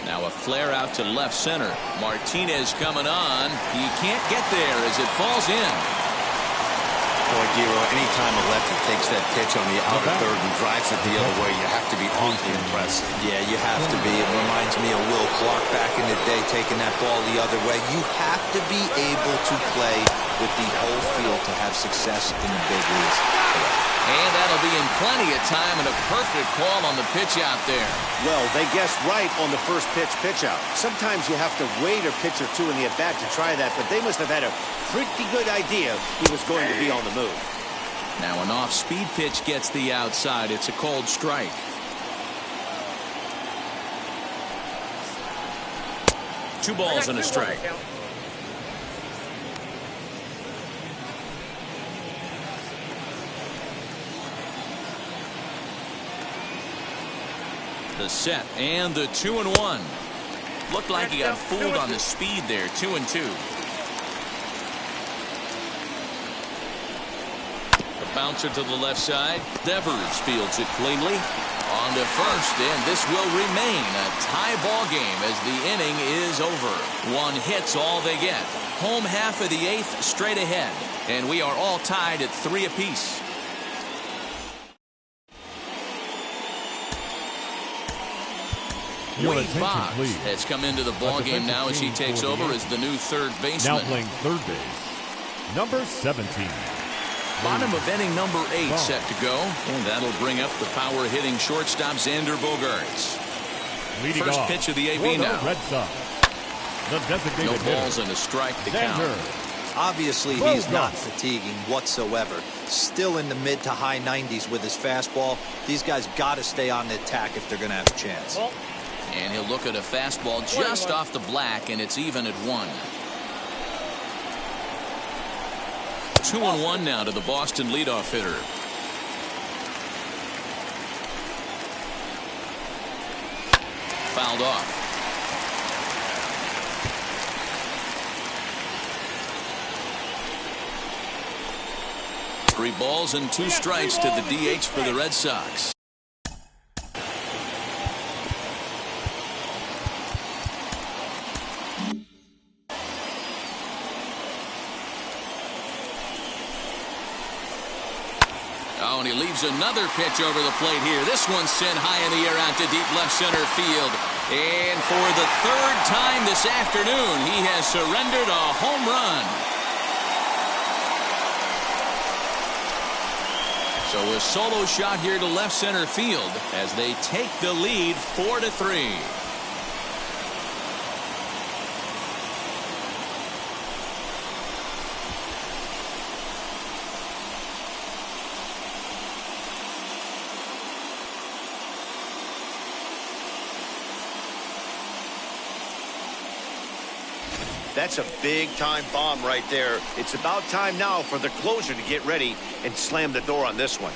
Now a flare out to left center. Martinez coming on. He can't get there as it falls in. Boy, Giro, anytime a lefty takes that pitch on the outer third and drives it the other way, you have to be awfully impressed. Yeah, you have to be. It reminds me of Will Clark back in the day taking that ball the other way. You have to be able to play with the whole field to have success in the big leagues. And that'll be in plenty of time and a perfect call on the pitch out there. Well, they guessed right on the first pitch out. Sometimes you have to wait a pitch or two in the at-bat to try that, but they must have had a pretty good idea he was going to be on the move. Now an off-speed pitch gets the outside. It's a called strike. Two balls and a strike. The set and the 2-1. Looked like he got fooled on the speed there. 2-2. The bouncer to the left side. Devers fields it cleanly on to first, and this will remain a tie ball game as the inning is over. One hit's all they get. Home half of the eighth straight ahead, and we are all tied at 3 apiece. Wade Boggs has come into the ball game now as he takes over as the new third baseman. Now playing third base, number 17. Bottom of inning number 8 set to go, and that'll bring up the power-hitting shortstop Xander Bogaerts. Leading First off, pitch of the AB now. Red Sox. The designated No balls and a strike to count. Obviously, he's not fatiguing whatsoever. Still in the mid to high 90s with his fastball. These guys got to stay on the attack if they're going to have a chance. And he'll look at a fastball just off the black, and it's even at 1. 2-1 now to the Boston leadoff hitter. Fouled off. Three balls and 2 strikes to the DH for the Red Sox. Oh, and he leaves another pitch over the plate here. This one's sent high in the air out to deep left center field. And for the 3rd time this afternoon, he has surrendered a home run. So a solo shot here to left center field as they take the lead 4-3. That's a big-time bomb right there. It's about time now for the closer to get ready and slam the door on this one.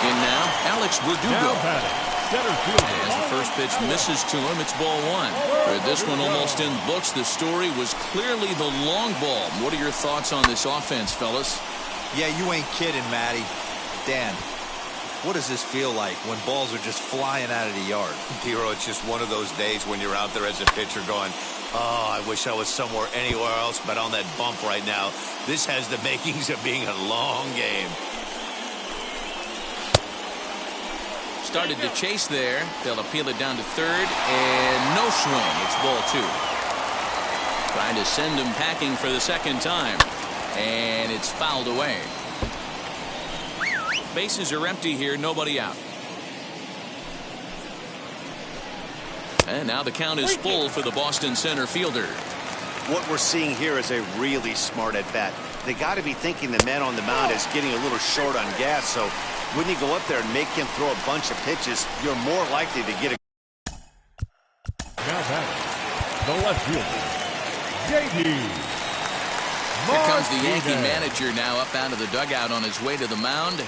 In now, Alex Berdugo. As the first pitch misses to him, it's ball 1. With this one almost in books, the story was clearly the long ball. What are your thoughts on this offense, fellas? Yeah, you ain't kidding, Matty. Dan, what does this feel like when balls are just flying out of the yard? Hero, it's just one of those days when you're out there as a pitcher going, oh, I wish I was somewhere anywhere else but on that bump right now. This has the makings of being a long game. Started to chase there. They'll appeal it down to third, and no swing. It's ball 2. Trying to send him packing for the 2nd time, and it's fouled away. Bases are empty here, nobody out. And now the count is full for the Boston center fielder. What we're seeing here is a really smart at-bat. They got to be thinking the man on the mound is getting a little short on gas, so when you go up there and make him throw a bunch of pitches, you're more likely to get a... Now back, the left fielder, Yankees. Here comes the Yankee manager now up out of the dugout on his way to the mound.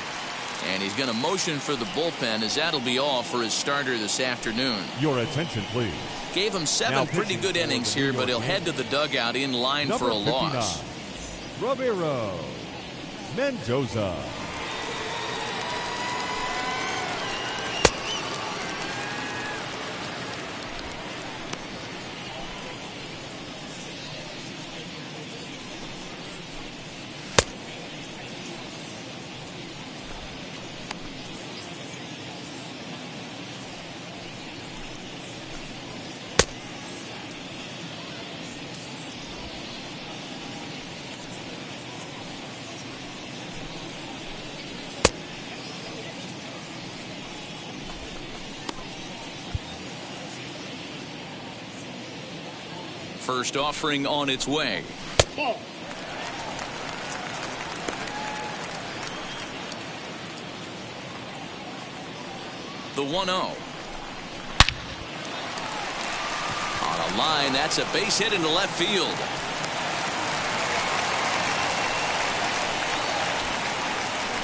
And he's going to motion for the bullpen, as that'll be all for his starter this afternoon. Your attention, please. Gave him 7 pretty good innings here, but he'll head to the dugout in line for a loss. Roberto Mendoza. First offering on its way. Ball. The 1-0. On a line, that's a base hit into left field.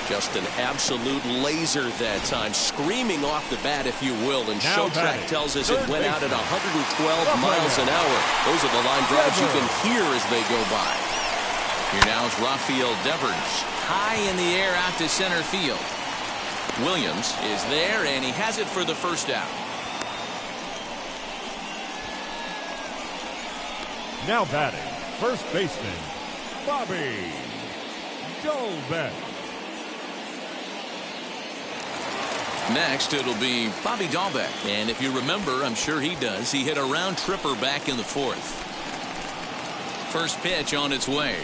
Just an absolute laser that time, screaming off the bat, if you will. And Showtrack tells us it went out at 112 miles an hour. Those are the line drives you can hear as they go by. Here now is Rafael Devers, high in the air out to center field. Williams is there, and he has it for the first out. Now batting, first baseman, Bobby Dolbeck. Next, it'll be Bobby Dalbec. And if you remember, I'm sure he does, he hit a round tripper back in the 4th. First pitch on its way.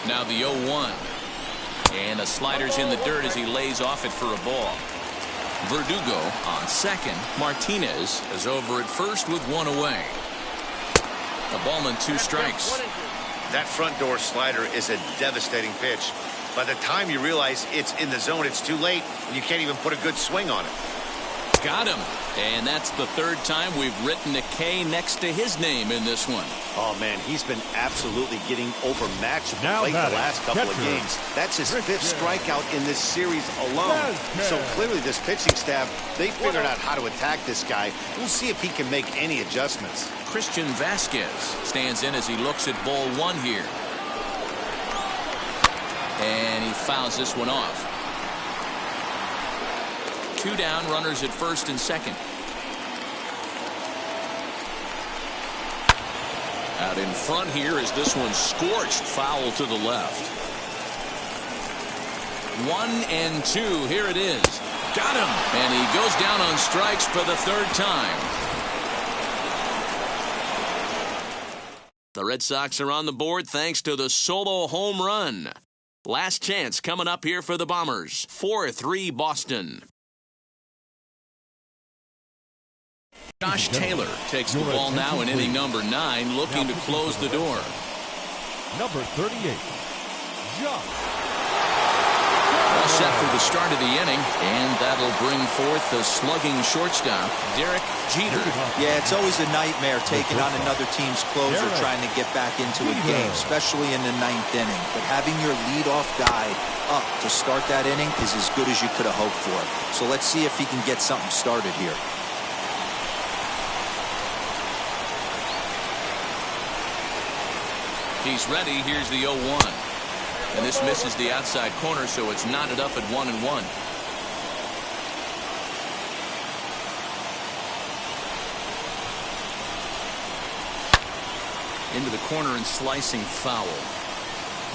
Now the 0-1. And a slider's in the dirt as he lays off it for a ball. Berdugo on second. Martinez is over at first with 1 away. A ball and 2 strikes. That front door slider is a devastating pitch. By the time you realize it's in the zone, it's too late, and you can't even put a good swing on it. Got him. And that's the 3rd time we've written a K next to his name in this one. Oh, man, he's been absolutely getting overmatched at the plate the last couple of games. That's his 5th strikeout in this series alone. So clearly this pitching staff, they figured out how to attack this guy. We'll see if he can make any adjustments. Christian Vasquez stands in as he looks at ball 1 here. And he fouls this one off. 2 down, runners at first and second. Out in front here is this one scorched, foul to the left. 1-2, here it is. Got him, and he goes down on strikes for the 3rd time. The Red Sox are on the board thanks to the solo home run. Last chance coming up here for the Bombers. 4-3 Boston. Josh Taylor takes the ball now in inning number 9, looking to close the door. Number 38, Josh. All set for the start of the inning, and that'll bring forth the slugging shortstop, Derek Jeter. Yeah, it's always a nightmare taking on another team's closer trying to get back into a game, especially in the 9th inning. But having your leadoff guy up to start that inning is as good as you could have hoped for. So let's see if he can get something started here. He's ready. Here's the 0-1. And this misses the outside corner, so it's knotted up at 1-1. Into the corner and slicing foul.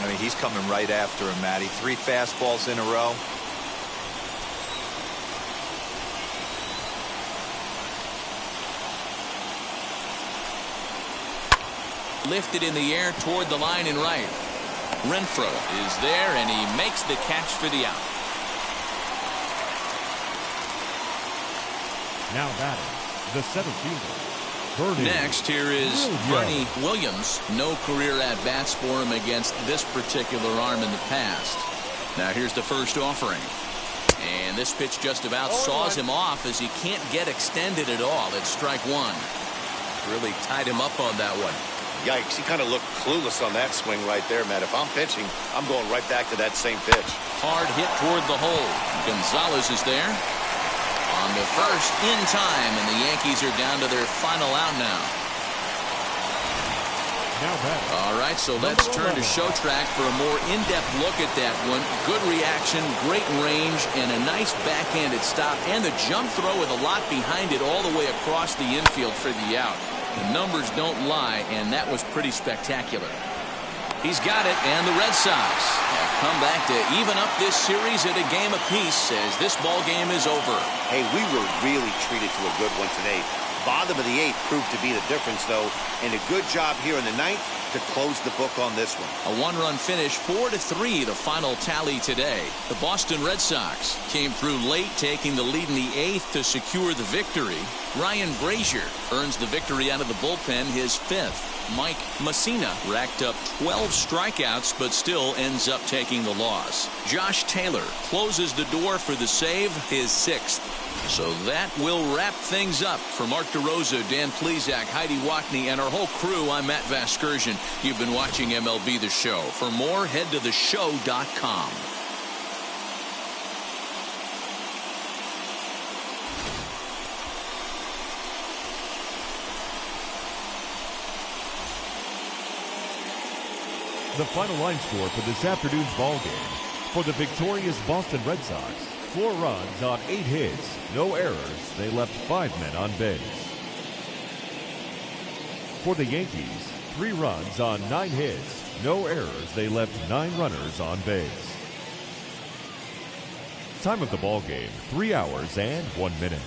I mean, he's coming right after him, Matty. 3 fastballs in a row. Lifted in the air toward the line and right. Renfro is there, and he makes the catch for the out. Now batting, the center fielder, Next, here is Bernie Williams. No career at-bats for him against this particular arm in the past. Now here's the first offering. And this pitch just about saws him off as he can't get extended at all. It's strike one. Really tied him up on that one. Yikes, he kind of looked clueless on that swing right there, Matt. If I'm pitching, I'm going right back to that same pitch. Hard hit toward the hole. Gonzalez is there. On the first, in time, and the Yankees are down to their final out now. All right, so let's turn to show track for a more in-depth look at that one. Good reaction, great range, and a nice backhanded stop, and the jump throw with a lot behind it all the way across the infield for the out. The numbers don't lie, and that was pretty spectacular. He's got it, and the Red Sox have come back to even up this series at a game apiece as this ball game is over. Hey, we were really treated to a good one today. Bottom of the eighth proved to be the difference, though, and a good job here in the ninth to close the book on this one. A one-run finish, 4-3, the final tally today. The Boston Red Sox came through late, taking the lead in the eighth to secure the victory. Ryan Brazier earns the victory out of the bullpen, his fifth. Mike Messina racked up 12 strikeouts, but still ends up taking the loss. Josh Taylor closes the door for the save, his sixth. So that will wrap things up. For Mark DeRosa, Dan Plesac, Heidi Wackney, and our whole crew, I'm Matt Vasgersian. You've been watching MLB The Show. For more, head to theshow.com. The final line score for this afternoon's ball game. For the victorious Boston Red Sox, 4 runs on 8 hits, no errors. They left 5 men on base. For the Yankees, 3 runs on 9 hits, no errors. They left 9 runners on base. Time of the ball game, 3 hours and 1 minute.